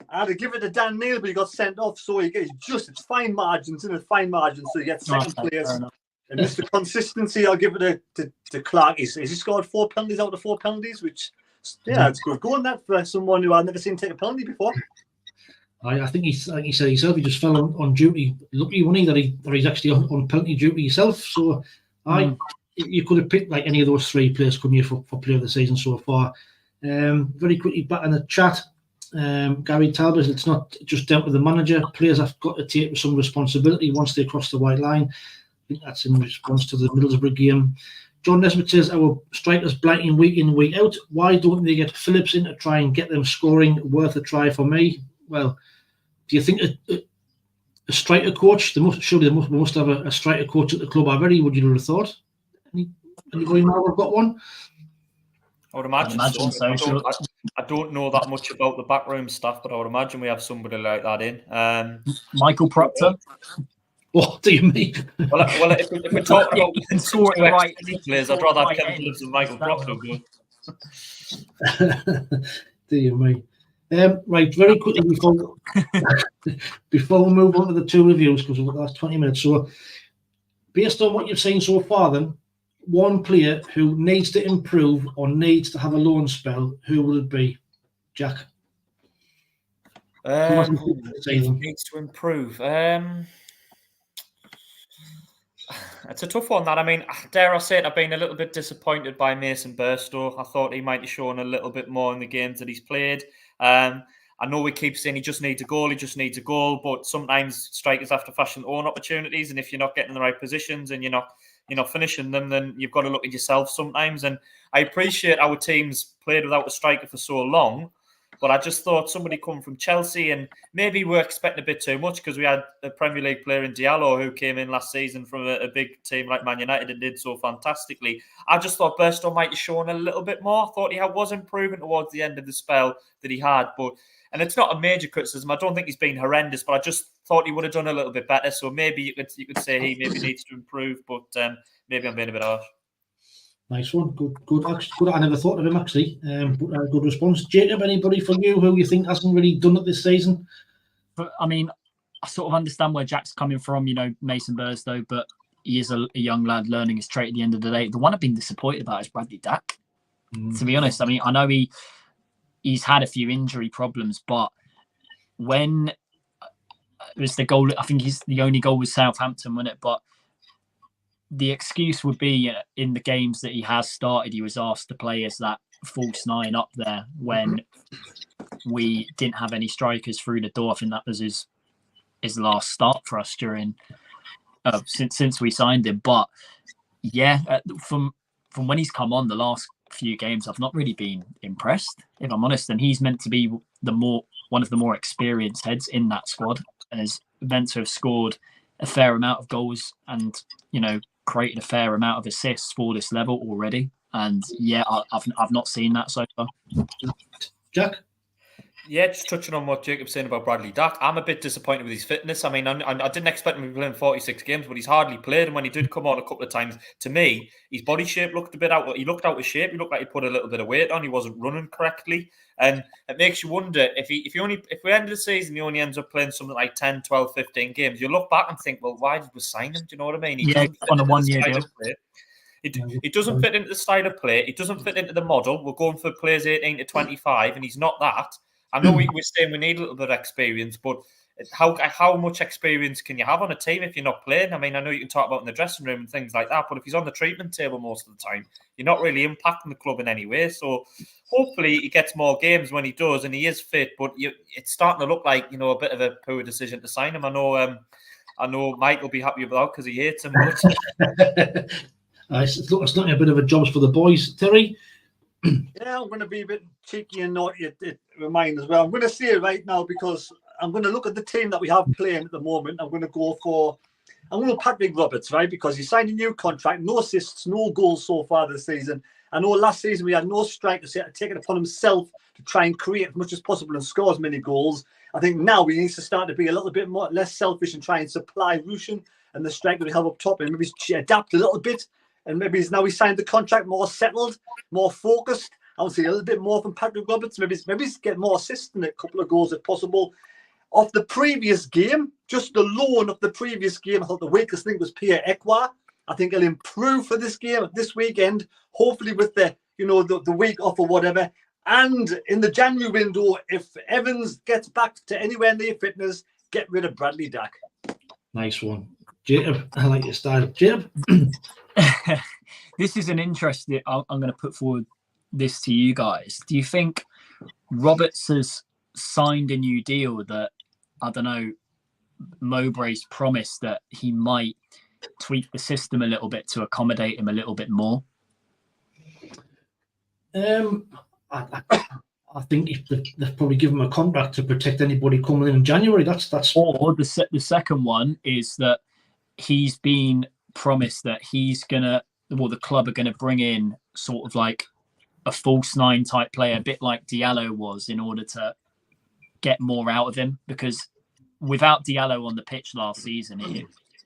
to Dan Neil, but he got sent off, so it's fine margins, isn't it? Fine margins, so you get second place. And Mr. Consistency, I'll give it to Clark. Has he scored 4 penalties out of 4 penalties, which, it's good going that for someone who I've never seen take a penalty before. I think he said himself, he just fell on duty. Lucky, wasn't he, that he's actually on penalty duty himself. So you could have picked any of those 3 players, couldn't you, for player of the season so far. Very quickly back in the chat, Gary Talbot, it's not just down to the manager. Players have got to take some responsibility once they cross the white line. I think that's in response to the Middlesbrough game. John Nesbitt says, our strikers blanking week in, week out. Why don't they get Phillips in to try and get them scoring? Worth a try for me. Well, do you think a striker coach, we must have a striker coach at the club already, would you have thought? Anybody now have got one? I would imagine so. I don't know that much about the backroom staff, but I would imagine we have somebody like that in. Michael Proctor. What do you mean? Well, if we're talking about players, I'd rather have Kevin Phillips than Michael Proctor. Do you mean? Right, very quickly before we move on to the 2 reviews, because we've got the last 20 minutes. So, based on what you've seen so far, then, one player who needs to improve or needs to have a loan spell, who would it be, Jack? Needs to improve. It's a tough one, that. I mean, dare I say it, I've been a little bit disappointed by Mason Burstow. I thought he might have shown a little bit more in the games that he's played. I know we keep saying he just needs a goal, but sometimes strikers have to fashion their own opportunities, and if you're not getting in the right positions and you're not finishing them, then you've got to look at yourself sometimes. And I appreciate our team's played without a striker for so long, But I just thought somebody come from Chelsea, and maybe we're expecting a bit too much because we had a Premier League player in Diallo who came in last season from a big team like Man United and did so fantastically. I just thought Burstow might have shown a little bit more. I thought he was improving towards the end of the spell that he had, and it's not a major criticism. I don't think he's been horrendous, but I just thought he would have done a little bit better. So maybe you could say he maybe needs to improve, but maybe I'm being a bit harsh. Nice one. Good. Actually, good. I never thought of him actually. But good response. Jacob, anybody from you who you think hasn't really done it this season? But I mean, I sort of understand where Jack's coming from. You know, Mason Burstow, but he is a young lad learning his trade at the end of the day. The one I've been disappointed about is Bradley Dack. To be honest, I mean, I know he's had a few injury problems, but when it was the goal, I think the only goal was Southampton, wasn't it? But the excuse would be in the games that he has started, he was asked to play as that false nine up there when we didn't have any strikers through the door. I think that was his last start for us during since we signed him. But yeah, from when he's come on the last few games, I've not really been impressed, if I'm honest. And he's meant to be one of the more experienced heads in that squad, and is meant to have scored a fair amount of goals and, you know, created a fair amount of assists for this level already. And yeah, I've not seen that so far. Jack? Yeah, just touching on what Jacob's saying about Bradley Dack, I'm a bit disappointed with his fitness. I mean, I didn't expect him to be playing 46 games, but he's hardly played. And when he did come on a couple of times, to me, his body shape looked a bit out. He looked out of shape. He looked like he put a little bit of weight on. He wasn't running correctly. And it makes you wonder, if we end the season, he only ends up playing something like 10, 12, 15 games, you look back and think, well, why did we sign him? Do you know what I mean? Yeah, on a 1 year deal. It doesn't fit into the style of play. It doesn't fit into the model. We're going for players 18 to 25, and he's not that. I know we're saying we need a little bit of experience, but how much experience can you have on a team if you're not playing? I mean, I know you can talk about in the dressing room and things like that, but if he's on the treatment table most of the time, you're not really impacting the club in any way. So hopefully he gets more games when he does, and he is fit. But it's starting to look like, you know, a bit of a poor decision to sign him. I know Mike will be happy about that because he hates him. But it's not a bit of a jobs for the boys, Terry. Yeah, I'm going to be a bit cheeky and naughty at mine as well. I'm going to say it right now because I'm going to look at the team that we have playing at the moment. I'm going to go Patrick Roberts, right? Because he signed a new contract, no assists, no goals so far this season. I know last season we had no strikers, so he had to take it upon himself to try and create as much as possible and score as many goals. I think now we need to start to be a little bit less selfish and try and supply Rushin and the striker we have up top, and maybe adapt a little bit. And maybe now he signed the contract more settled, more focused. I would say a little bit more from Patrick Roberts. Maybe get more assists and a couple of goals if possible. Of the previous game, just the loan of the previous game, I thought the weakest thing was Pierre Ekwa. I think he'll improve for this game this weekend, hopefully with the week off or whatever. And in the January window, if Evans gets back to anywhere near fitness, get rid of Bradley Dack. Nice one. Jacob, I like your style. Jacob? This is an interesting. I'm going to put forward this to you guys. Do you think Roberts has signed a new deal that, I don't know, Mowbray's promised that he might tweak the system a little bit to accommodate him a little bit more? I think if they've probably given him a contract to protect anybody coming in January. That's. Or the second one is that he's been promised that the club are gonna bring in sort of like a false nine type player, a bit like Diallo was, in order to get more out of him. Because without Diallo on the pitch last season,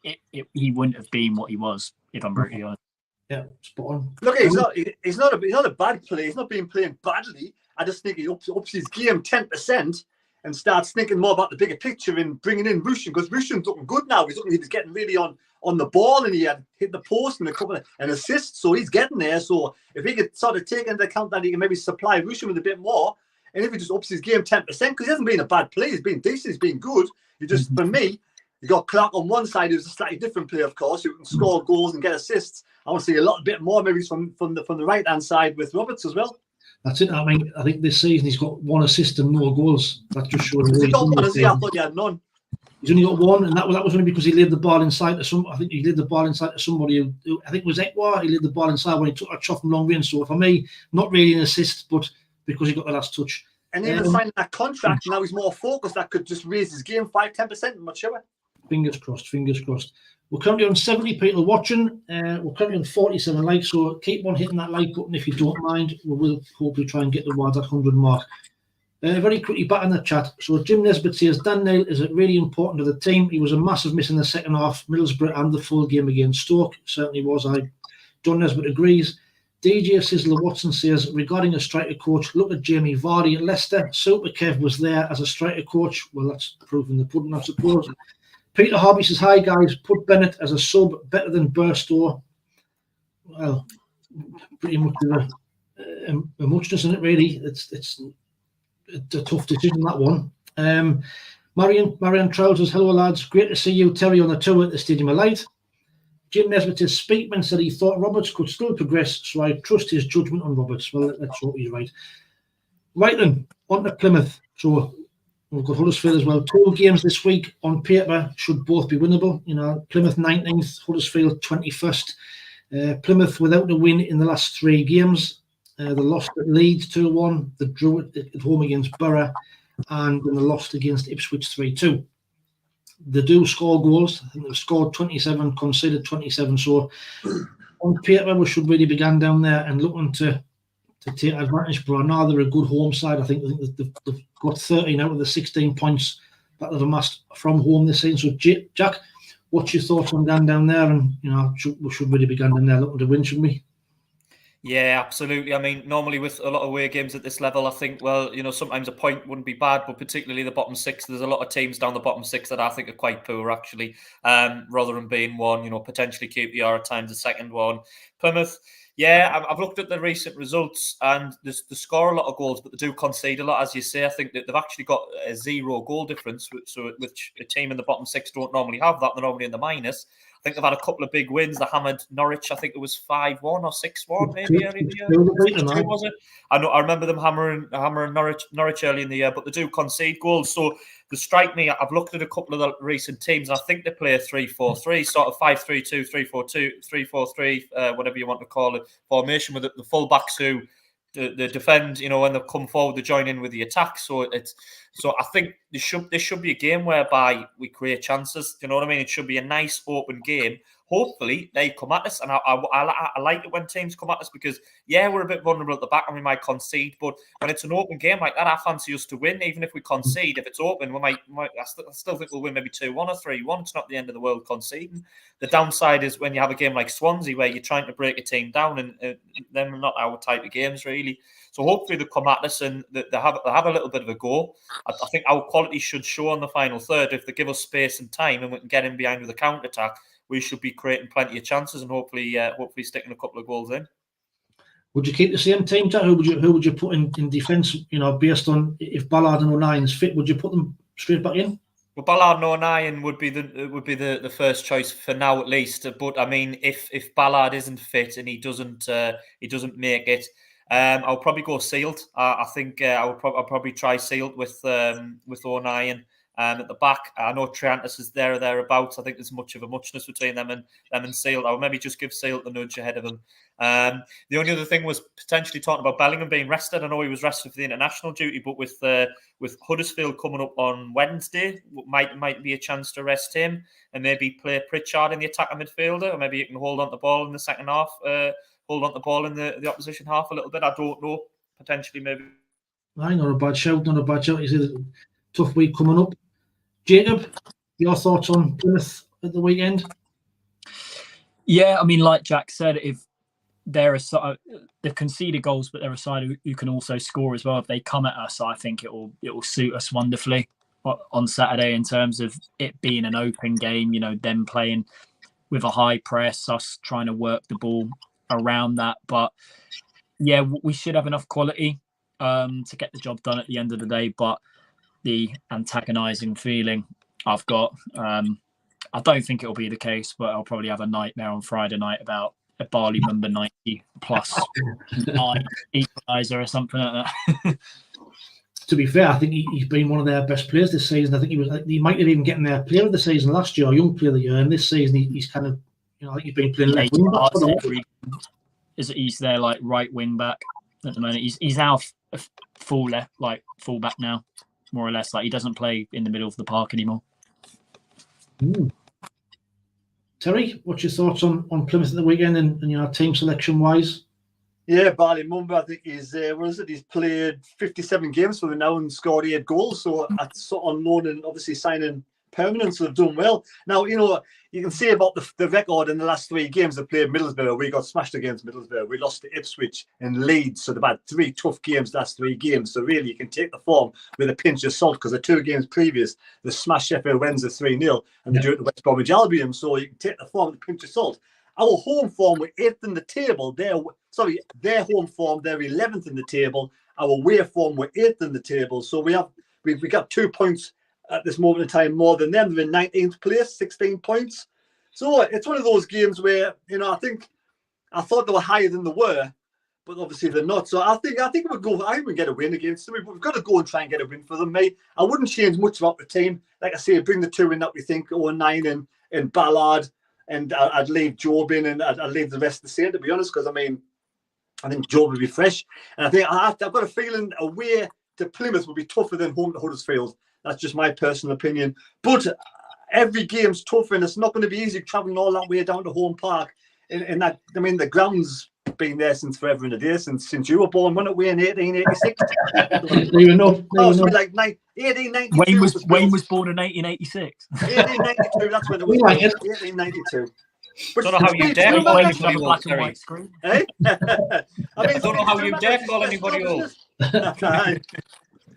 he wouldn't have been what he was, if I'm brutally honest. Yeah, spot on. Look, he's not a bad player. He's not been playing badly. I just think he ups his game 10% and starts thinking more about the bigger picture and bringing in Rushin, because Rushin's looking good now. He was getting really on the ball, and he had hit the post and a couple of assists, so he's getting there. So if he could sort of take into account that, he can maybe supply Rushin with a bit more, and if he just ups his game 10%, because he hasn't been a bad player, he's been decent, he's been good. For me, you got Clark on one side, who's a slightly different player, of course, who can score goals and get assists. I want to see a little bit more, maybe from the right hand side with Roberts as well. That's it. I mean, I think this season he's got one assist and no goals. That just shows. He's got one, I thought he had none. He's only got one, and that was only because he laid the ball inside to some. I think he laid the ball inside to somebody who I think it was Ekwa. He laid the ball inside when he took a shot from long range. So for me, not really an assist, but because he got the last touch. And even signing that contract, now he's more focused. That could just raise his game 5-10%. I'm not sure. Fingers crossed, fingers crossed. We're currently on 70 people watching. We're currently on 47 likes, so keep on hitting that like button if you don't mind. We will hopefully try and get towards that 100 mark. Very quickly back in the chat. So Jim Nesbitt says, Dan Neil is really important to the team. He was a massive miss in the second half, Middlesbrough and the full game against Stoke. Certainly was. John Nesbitt agrees. DJ Sizzler Watson says, regarding a striker coach, look at Jamie Vardy at Leicester. Super Kev was there as a striker coach. Well, that's proving the pudding, I suppose. Peter Hobby says, hi guys, put Bennett as a sub, better than Burstow. Well, pretty much a muchness in it, really. It's a tough decision, that one. Marianne Trousers, hello lads, great to see you, Terry, on the tour at the Stadium of Light. Jim Nesbitt says, Speakman said he thought Roberts could still progress, so I trust his judgment on Roberts. Well, let's hope he's right. Right then, on to Plymouth. So we've got Huddersfield as well. 2 games this week on paper should both be winnable. You know, Plymouth 19th, Huddersfield 21st. Plymouth without a win in the last 3 games. They lost at Leeds 2-1. They drew at home against Borough, and then they lost against Ipswich 3-2. They do score goals. I think they've scored 27, conceded 27. So on paper, we should really be going down there and looking to take advantage. But I know they're a good home side. I think they've got 13 out of the 16 points that they've amassed from home this season. So Jack, what's your thoughts on going down there? And you know, we should really be going down there looking to win, shouldn't we? Yeah, absolutely. I mean, normally with a lot of away games at this level, I think, well, you know, sometimes a point wouldn't be bad, but particularly the bottom 6, there's a lot of teams down the bottom 6 that I think are quite poor, actually, rather than being one, you know, potentially KPR at times the second one. Plymouth, yeah, I've looked at the recent results and they score a lot of goals, but they do concede a lot, as you say. I think that they've actually got a 0 goal difference, which a team in the bottom 6 don't normally have that. They're normally in the minus. I think they've had a couple of big wins. They hammered Norwich. I think it was 5-1 or 6-1 maybe early in the year. 6-2, was it? I remember them hammering Norwich early in the year, but they do concede goals. So they strike me. I've looked at a couple of the recent teams. I think they play a 3-4-3, sort of 5-3-2, 3-4-2, 3-4-3, whatever you want to call it, formation with the full-backs who they defend, you know, when they come forward, they join in with the attack. So I think this should be a game whereby we create chances. You know what I mean? It should be a nice open game. Hopefully they come at us, and I like it when teams come at us because we're a bit vulnerable at the back and we might concede. But when it's an open game like that, I fancy us to win. Even if we concede, if it's open, we might. I still think we'll win maybe 2-1 or 3-1. It's not the end of the world conceding. The downside is when you have a game like Swansea where you're trying to break a team down, and they're not our type of games really. So hopefully they come at us and they have a little bit of a go. I think our quality should show on the final third. If they give us space and time and we can get in behind with a counter attack, we should be creating plenty of chances and hopefully sticking a couple of goals in. Would you keep the same team, Jack? Who would you put in defence? You know, based on if Ballard and O'Nien's fit, would you put them straight back in? Well, Ballard and O'Nien would be the first choice for now at least. But I mean, if Ballard isn't fit and he doesn't make it, I'll probably go Sealed. I think I'll probably try Sealed with O'Nien. At the back, I know Triantis is there or thereabouts. I think there's much of a muchness between them and Sealed. I'll maybe just give Sealed the nudge ahead of him. The only other thing was potentially talking about Bellingham being rested. I know he was rested for the international duty, but with Huddersfield coming up on Wednesday, might be a chance to rest him and maybe play Pritchard in the attacking midfielder, or maybe you can hold on the ball in the second half, hold on the ball in the opposition half a little bit. I don't know. Potentially, maybe. Not a bad shout. He said tough week coming up. Jacob, your thoughts on Plymouth at the weekend? Yeah, I mean, like Jack said, if they're they've conceded goals, but they're a side who can also score as well. If they come at us, I think it will suit us wonderfully on Saturday in terms of it being an open game. You know, them playing with a high press, us trying to work the ball around that. But yeah, we should have enough quality to get the job done at the end of the day. But the antagonising feeling I've got, I don't think it'll be the case, but I'll probably have a nightmare on Friday night about a Barley number 90 plus 9 equaliser or something like that. To be fair, I think he's been one of their best players this season. I think he might have even gotten their player of the season last year, or young player of the year, and this season he's kind of, you know, I think he's been playing left wing back. He's their like right wing back. at the moment. He's our full back now, more or less. Like he doesn't play in the middle of the park anymore. Terry, what's your thoughts on Plymouth at the weekend and team selection wise? Yeah, Barley Mumba, I think he's played 57 games for them now and scored 8 goals. So that's sort of on loan and obviously signing permanent, so they've done well. Now, you can say about the record in the last 3 games they played Middlesbrough. We got smashed against Middlesbrough. We lost to Ipswich and Leeds. So they've had 3 tough games last 3 games. So really, you can take the form with a pinch of salt because the 2 games previous, they smashed Sheffield Wednesday 3-0 and they do it to West Bromwich Albion. So you can take the form with a pinch of salt. Our home form, we're 8th in the table. Their home form, they're 11th in the table. Our away form, we're 8th in the table. So we've got 2 points at this moment in time more than them. They're in 19th place, 16 points. So it's one of those games where, I thought they were higher than they were, but obviously they're not. So I think we'll get a win against them. We've got to go and try and get a win for them, mate. I wouldn't change much about the team. Like I say, bring the 2 in that we think, 9 and Ballard. And I'd leave Job in and I'd leave the rest the same, to be honest, because, I think Job will be fresh. And I think I've got a feeling away to Plymouth will be tougher than home to Huddersfield. That's just my personal opinion. But every game's tough and it's not going to be easy travelling all that way down to Home Park. And that, the ground's been there since forever and a day, since you were born. When it we in 1886? Like 1892. Wayne was born in 1886. 1892, that's when it was. 1892. Don't know how you dare call anybody old, Terry. Eh? I don't know how you dare call anybody old.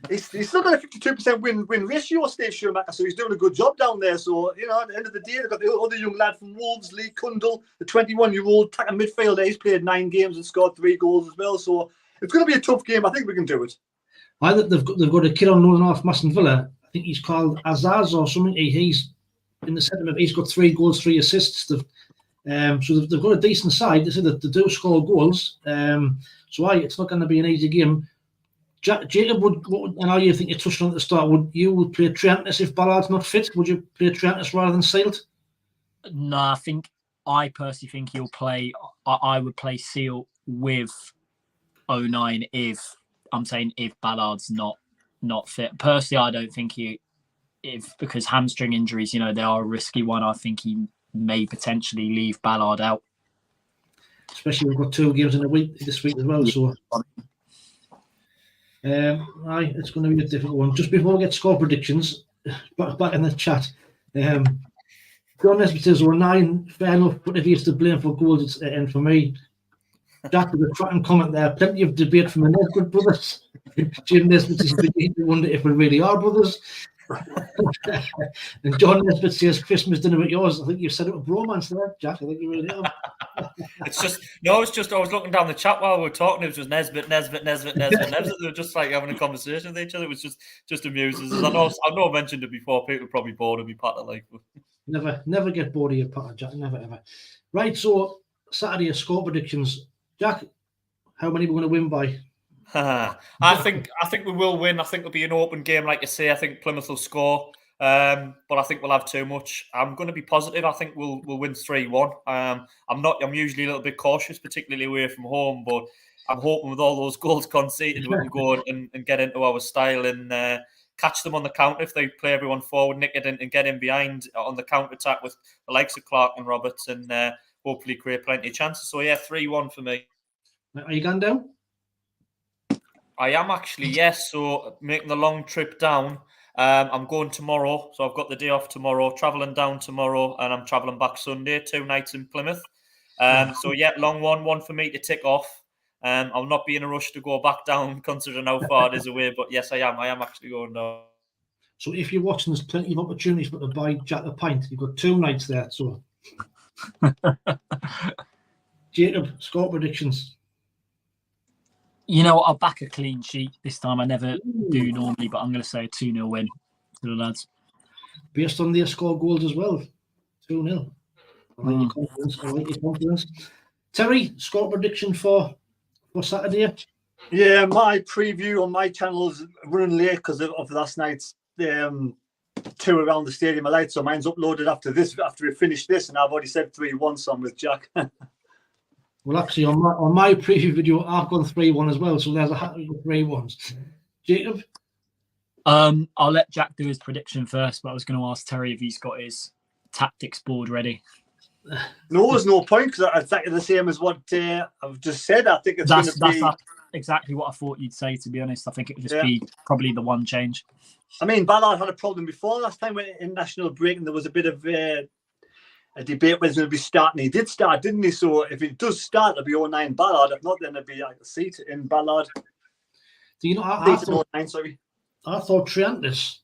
He's still got a 52% win ratio, Steve Schumacher, so he's doing a good job down there. So, at the end of the day, they've got the other young lad from Wolves, Lee Cundle, the 21-year-old attacking midfielder. He's played 9 games and scored 3 goals as well. So it's going to be a tough game. I think we can do it. I think they've got a kid on loan off Aston Villa. I think he's called Azaz or something. He's in the centre. He's got 3 goals, 3 assists. So they've got a decent side. They said that they do score goals. It's not going to be an easy game. Jacob, I know you think you touched on at the start. Would you play Triantis if Ballard's not fit? Would you play Triantis rather than Sealt? No, I personally think he'll play. I would play Sealt with 09 if Ballard's not fit. Personally, I don't think because hamstring injuries, they are a risky one. I think he may potentially leave Ballard out. Especially we've got 2 games in a week this week as well. So. It's going to be a difficult one. Just before we get score predictions, back in the chat, John Nesbitt says we're 9, fair enough, but if he's to blame for goals, it's the end for me. Jack with a cracking comment there. Plenty of debate from the Nesbitt brothers. Jim Nesbitt is beginning to wonder if we really are brothers. And John Nesbitt says Christmas dinner with yours. I think you've set up a bromance there, Jack. I think you really have. I was looking down the chat while we were talking. It was just Nesbitt. They were just like having a conversation with each other. It was just amusing. I know I mentioned it before. People are probably bored of me, Pat. Never get bored of your Pat, Jack. Never ever. Right. So Saturday score predictions, Jack. How many are we going to win by? I think we will win. I think it'll be an open game, like you say. I think Plymouth will score, but I think we'll have too much. I'm going to be positive. I think we'll win 3-1. I'm usually a little bit cautious, particularly away from home, but I'm hoping with all those goals conceded, we can go and get into our style and catch them on the counter if they play everyone forward, nick it in and get in behind on the counter attack with the likes of Clark and Roberts, and hopefully create plenty of chances. So yeah, 3-1 for me. Are you going down? I am actually, yes. So making the long trip down. I'm going tomorrow. So I've got the day off tomorrow, travelling down tomorrow, and I'm travelling back Sunday, 2 nights in Plymouth. So yeah, long one for me to tick off. I'll not be in a rush to go back down considering how far it is away. But yes, I am actually going down. So if you're watching, there's plenty of opportunities for to buy Jack a pint. You've got 2 nights there. So Jacob, score predictions. I'll back a clean sheet this time. I never do normally, but I'm going to say a 2-0 win to the lads. Based on their score goals as well. 2-0. I like your confidence. Terry, score prediction for Saturday? Yeah, my preview on my channel is running late because of last night's tour around the stadium of light. So mine's uploaded after we finish this, and I've already said 3-1, so I'm with Jack. Well, actually, on my preview video, I've gone 3-1 as well. So there's a hat trick of 3-1s. Jacob? I'll let Jack do his prediction first, but I was going to ask Terry if he's got his tactics board ready. No, there's no point because it's exactly the same as what I've just said. I think it's going to be exactly what I thought you'd say, to be honest. I think it would just be probably the one change. I mean, Ballard had a problem before last time in national break, and there was a bit of a debate whether he's going to be starting. He did start, didn't he? So if he does start, it'll be 09 Ballard. If not, then it'll be like a seat in Ballard. Do you know? I thought Triantis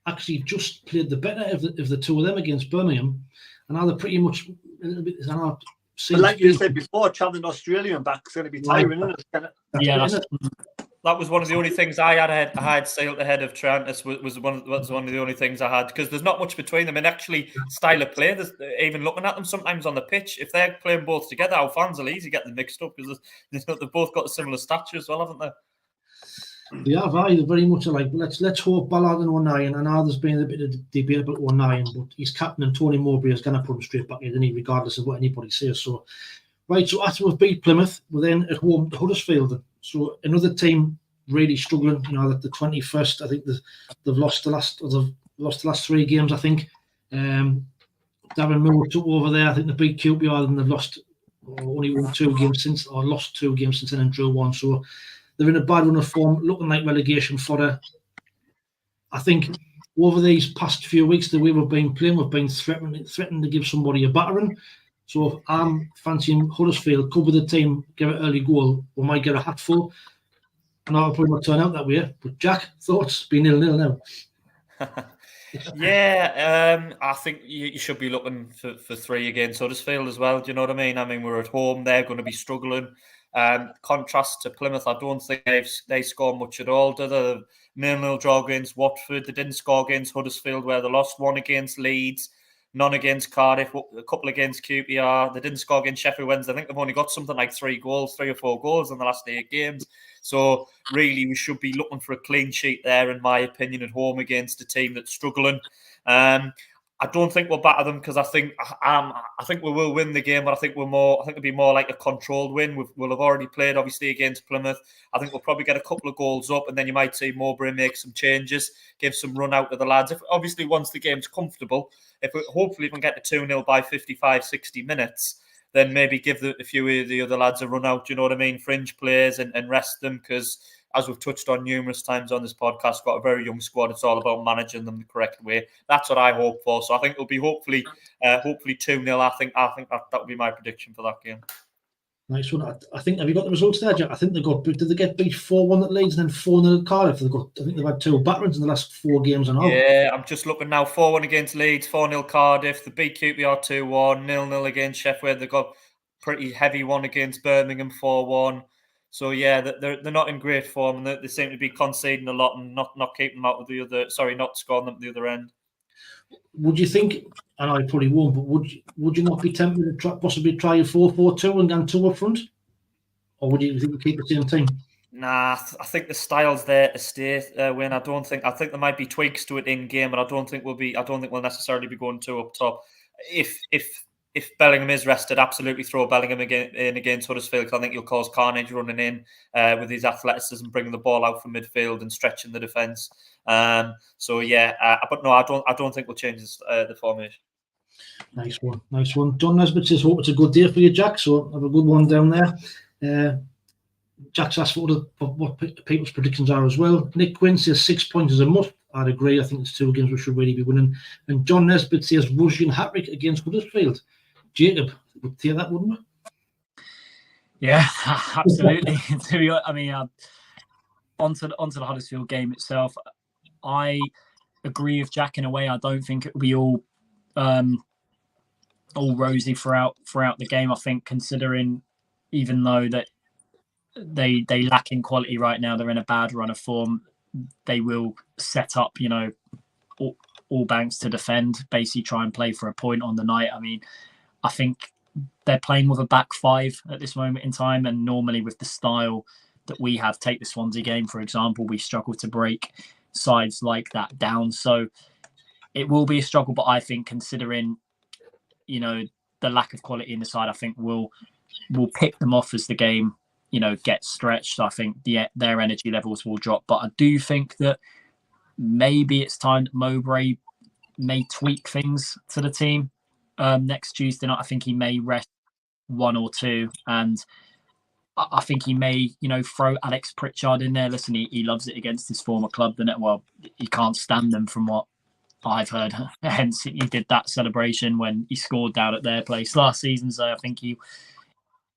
actually just played the better of the two of them against Birmingham, and now they're pretty much a little bit. But like you said before, travelling to Australia and back is going to be tiring, isn't it? That was one of the only things I had sailed ahead of Triantis was one of the only things I had, because there's not much between them, and actually style of play. Even looking at them sometimes on the pitch, if they're playing both together, our fans will easily get them mixed up because they've both got a similar stature as well, haven't they? Yeah, very much like let's hope Ballard in 09, and now there's been a bit of debate about 09, but he's captain and Tony Mowbray is going to put him straight back in, isn't he, regardless of what anybody says. So, right, so after we've beat Plymouth, we're then at home to Huddersfield. So another team really struggling. You know, at the 21st, I think they've lost the last 3 games. I think Darren Moore took over there. I think they beat QPR, and they've lost only lost 2 games since then and drew 1. So they're in a bad run of form, looking like relegation fodder. I think over these past few weeks, the way we've been playing, we've been threatening to give somebody a battering. So if I'm fancying Huddersfield, cover the team, give it early goal, we might get a hatful. And that'll probably not turn out that way. But Jack, thoughts? Be 0-0 now. Yeah, I think you should be looking for 3 against Huddersfield as well. Do you know what I mean? I mean, we're at home; they're going to be struggling. Contrast to Plymouth, I don't think they score much at all. Do they? 0-0 draw against Watford. They didn't score against Huddersfield, where they lost 1 against Leeds, none against Cardiff, a couple against QPR. They didn't score against Sheffield Wednesday. I think they've only got something like 3 or 4 goals in the last 8 games. So really, we should be looking for a clean sheet there, in my opinion, at home against a team that's struggling. I don't think we'll batter them, because I think we will win the game, but I think it'll be more like a controlled win. We'll have already played, obviously, against Plymouth. I think we'll probably get a couple of goals up, and then you might see Mowbray make some changes, give some run out to the lads. Obviously, once the game's comfortable, hopefully we can get to 2-0 by 55, 60 minutes, then maybe give a few of the other lads a run out, do you know what I mean? Fringe players and rest them, because as we've touched on numerous times on this podcast, got a very young squad. It's all about managing them the correct way. That's what I hope for. So I think it'll be hopefully 2-0. I think that would be my prediction for that game. Nice one. I think, have you got the results there, Jack? I think did they get beat 4-1 at Leeds and then 4-0 at Cardiff? I think they've had 2 batterings in the last 4 games and all. Yeah, I'm just looking now. 4-1 against Leeds, 4-0 Cardiff. They beat QPR 2-1, 0-0 against Sheffield. They got pretty heavy one against Birmingham 4-1. So yeah, they're not in great form, and they seem to be conceding a lot and not keeping them out of the other. Sorry, not scoring them at the other end. Would you think? And I probably won't, but would you not be tempted to possibly try a 4-4-2 and then 2 up front, or would you think you keep the same team? Nah, I think the style's there to stay. When I think there might be tweaks to it in game, but I don't think we'll necessarily be going 2 up top. If Bellingham is rested, absolutely throw Bellingham in against Huddersfield, because I think he'll cause carnage running in with his athleticism, bringing the ball out from midfield and stretching the defence. So yeah, but no, I don't think we'll change the formation. Nice one. John Nesbitt says, hope it's a good day for you, Jack. So have a good one down there. Jack's asked what people's predictions are as well. Nick Quinn says 6 points is a must. I'd agree. I think it's 2 games we should really be winning. And John Nesbitt says Russian hat-trick against Huddersfield. Jacob would say that, wouldn't we? Yeah, absolutely. I mean, onto the Huddersfield game itself, I agree with Jack in a way. I don't think it will be all rosy throughout the game. I think, considering even though that they lack in quality right now, they're in a bad run of form. They will set up, all banks to defend, basically try and play for a point on the night. I mean, I think they're playing with a back 5 at this moment in time, and normally with the style that we have, take the Swansea game for example, we struggle to break sides like that down. So it will be a struggle, but I think considering the lack of quality in the side, I think we'll will pick them off as the game, gets stretched. I think their energy levels will drop. But I do think that maybe it's time that Mowbray may tweak things to the team next Tuesday night. I think he may rest one or two, and I think he may, throw Alex Pritchard in there. Listen, he loves it against his former club. Well, he can't stand them from what I've heard. Hence, he did that celebration when he scored down at their place last season. So I think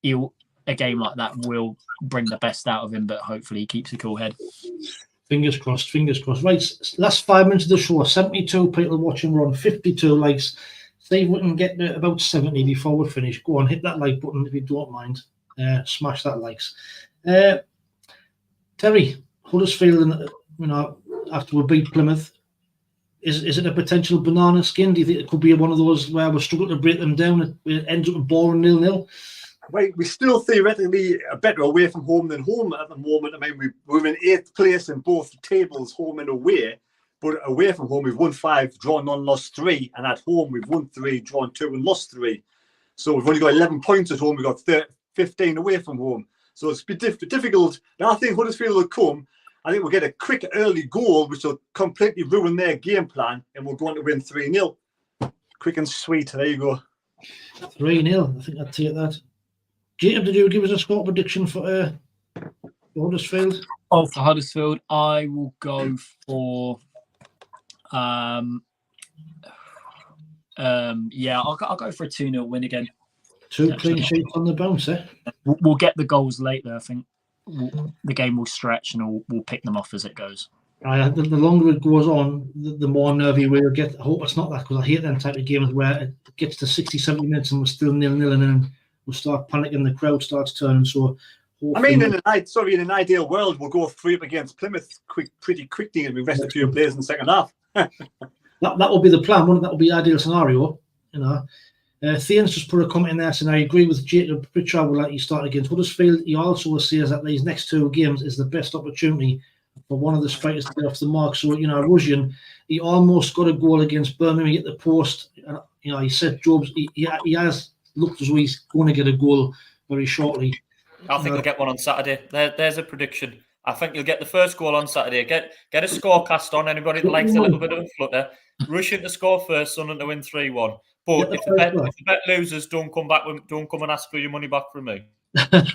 he'll a game like that will bring the best out of him, but hopefully he keeps a cool head. Fingers crossed, fingers crossed. Right, last 5 minutes of the show. 72 people watching. We're on 52 likes. See if we can get to about 70 before we finish. Go on, hit that like button if you don't mind. Smash that likes. Terry, Huddersfield, after we beat Plymouth, is it a potential banana skin? Do you think it could be one of those where we're struggling to break them down? It ends up a boring 0-0? Right, we still theoretically are better away from home than home at the moment. I mean, we're in 8th place in both tables, home and away. But away from home, we've won 5, drawn none, lost 3. And at home, we've won 3, drawn 2, and lost 3. So we've only got 11 points at home. We've got 15 away from home. So it's difficult. But I think Huddersfield will come. I think we'll get a quick early goal, which will completely ruin their game plan. And we're going to win 3-0. Quick and sweet. There you go. 3-0. I think I'd take that. Jacob, did you give us a score prediction for Huddersfield? Oh, for Huddersfield, I will go for... I'll go for a 2-0 win again. 2 clean sheets on the bounce, eh? We'll get the goals later. I think the game will stretch and we'll pick them off as it goes. The longer it goes on, the more nervy we'll get. I hope it's not that, because I hate them type of games where it gets to 60, 70 minutes and we're still 0-0 and then we'll start panicking, the crowd starts turning. So, I mean, in an ideal world, we'll go 3-up against Plymouth pretty quickly and we rest a few players in the second half. that will be the plan, wouldn't it? That will be the ideal scenario, Thean's just put a comment in there saying, I agree with Jacob. Pritchard will let you start against Huddersfield. He also says that these next 2 games is the best opportunity for one of the strikers to get off the mark. So, Russian, he almost got a goal against Birmingham at the post. He said Jobs, he has looked as though he's going to get a goal very shortly. I think he'll get one on Saturday. There's a prediction. I think you'll get the first goal on Saturday. Get a scorecast on. Anybody that likes a little bit of a flutter. Russian to score first, Sunderland to win 3-1. But if the bet loses, don't come and ask for your money back from me. But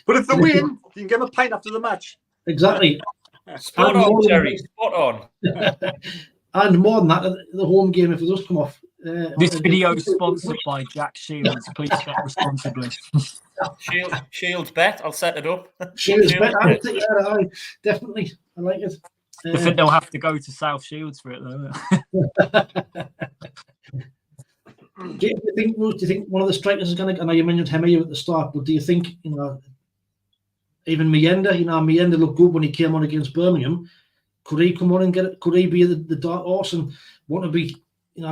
if they win, you can give them a pint after the match. Exactly. Spot on, Jerry. Spot on. And more than that, the home game, if it does come off. This video is sponsored by Jack Shields. Please shop responsibly. Shields bet. I'll set it up. Shields bet. Definitely. I like it. I think they'll have to go to South Shields for it, though. Do you think one of the strikers is going to? I know you mentioned Hemir at the start, but do you think even Mienda? Mienda looked good when he came on against Birmingham. Could he come on and get it? Could he be the dark horse and want to be?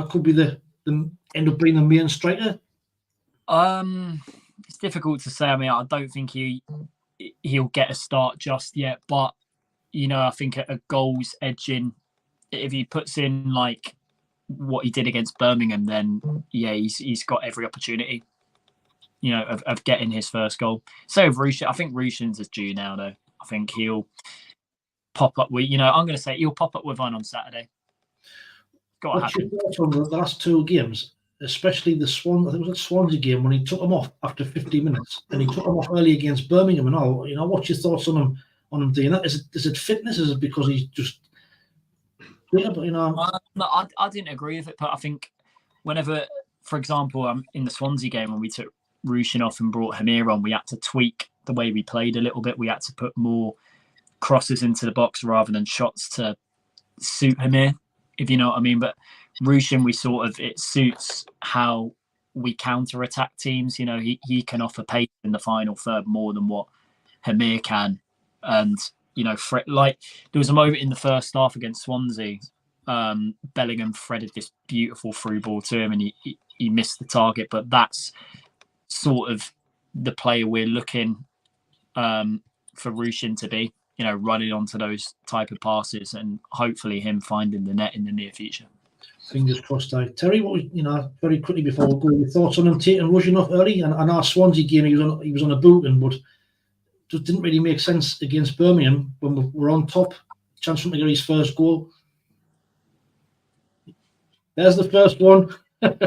Could be the end up being the main striker. It's difficult to say. I mean, I don't think he'll get a start just yet, but I think a goals edging, if he puts in like what he did against Birmingham, then he's got every opportunity, of getting his first goal. So with Rushin, I think Rushin's is due now, though. I think he'll pop up with, I'm going to say he'll pop up with one on Saturday. Got to happen. From the last 2 games, especially the Swan, I think it was the Swansea game when he took him off after 50 minutes, and he took him off early against Birmingham and all. What's your thoughts on him doing that? Is it fitness? Is it because he's just? Yeah, but no, I didn't agree with it. But I think whenever, for example, in the Swansea game when we took Rushin off and brought Hemir on, we had to tweak the way we played a little bit. We had to put more crosses into the box rather than shots to suit Hemir, if you know what I mean. But Rushin, it suits how we counter-attack teams. He can offer pace in the final third more than what Hemir can. And, there was a moment in the first half against Swansea, Bellingham threaded this beautiful through ball to him and he missed the target. But that's sort of the player we're looking for Rushin to be, running onto those type of passes and hopefully him finding the net in the near future. Fingers crossed. Terry, what was, very quickly before we go, your thoughts on him taking rushing off early? And our Swansea game, he was on a booting, but just didn't really make sense against Birmingham when we're on top. Chance for him to get his first goal. There's the first one. Save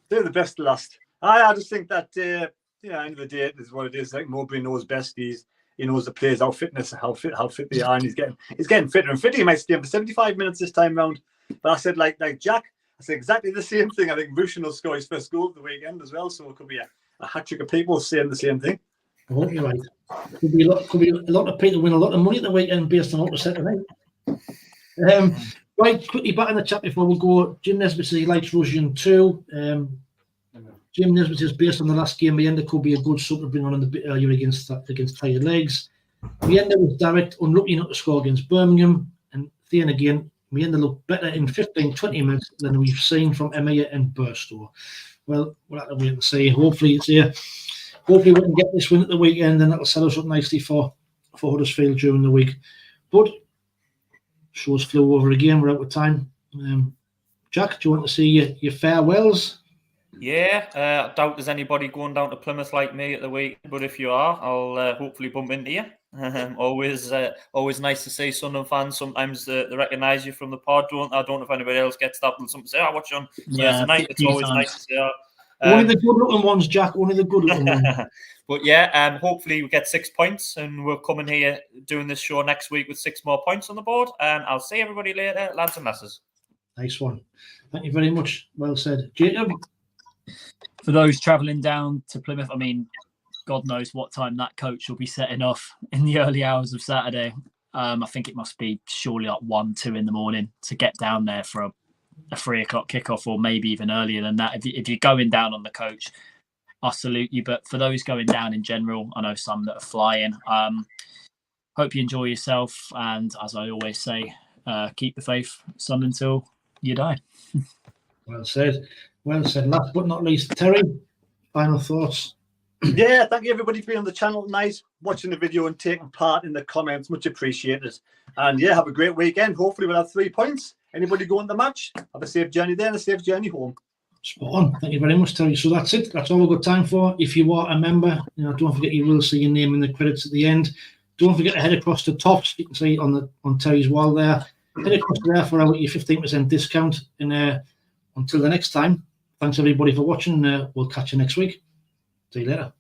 the best last. I just think that end of the day is what it is. Like Mowbray knows best. He knows the players, how fit they are, and he's getting fitter and fitter. He might stay up for 75 minutes this time round. But I said like Jack, I said exactly the same thing. I think Rushin will score his first goal of the weekend as well. So it could be a hat trick of people saying the same thing. I hope you're right. Could be a lot of people win a lot of money at the weekend based on what was said tonight. Right, quickly back in the chat before we go. Jim Nesbitt says he likes Russian too. Jim Nesbitt says based on the last game, Mienda could be a good sub to bring on in the bit earlier against tired legs. Mienda was direct, unlucky not to score against Birmingham. And then again, Mienda looked better in 15-20 minutes than we've seen from Emea and Burstow. Well, we'll have to wait and see. Hopefully it's here. Hopefully we can get this win at the weekend, and that'll set us up nicely for Huddersfield during the week. But shows flew over again. We're out of time. Jack, do you want to see your farewells? Yeah, I doubt there's anybody going down to Plymouth like me at the week, but if you are, I'll hopefully bump into you. Always nice to see Sunderland fans. Sometimes they recognise you from the pod. I don't know if anybody else gets that, but somebody say, "I watch you on Thursday night." It's always nice to see. Only the good-looking ones, Jack. Only the good-looking ones. But yeah, hopefully we get 6 points, and we're coming here doing this show next week with 6 more points on the board. And I'll see everybody later, lads and lasses. Nice one. Thank you very much. Well said, Jacob. For those travelling down to Plymouth, I mean, God knows what time that coach will be setting off in the early hours of Saturday. I think it must be surely like 1, 2 in the morning to get down there for a 3 o'clock kickoff, or maybe even earlier than that. If you're going down on the coach, I salute you. But for those going down in general, I know some that are flying. Hope you enjoy yourself. And as I always say, keep the faith, son, until you die. Well said. Well said. Last but not least, Terry, final thoughts? Yeah, thank you everybody for being on the channel tonight, watching the video and taking part in the comments. Much appreciated. And yeah, have a great weekend. Hopefully we'll have 3 points. Anybody going to the match, have a safe journey there and a safe journey home. Spot on. Thank you very much, Terry. So that's it. That's all we've got time for. If you are a member, don't forget you will see your name in the credits at the end. Don't forget to head across to Tops. You can see on Terry's wall there. Head across there for your 15% discount. And until the next time, thanks everybody for watching. We'll catch you next week. See you later.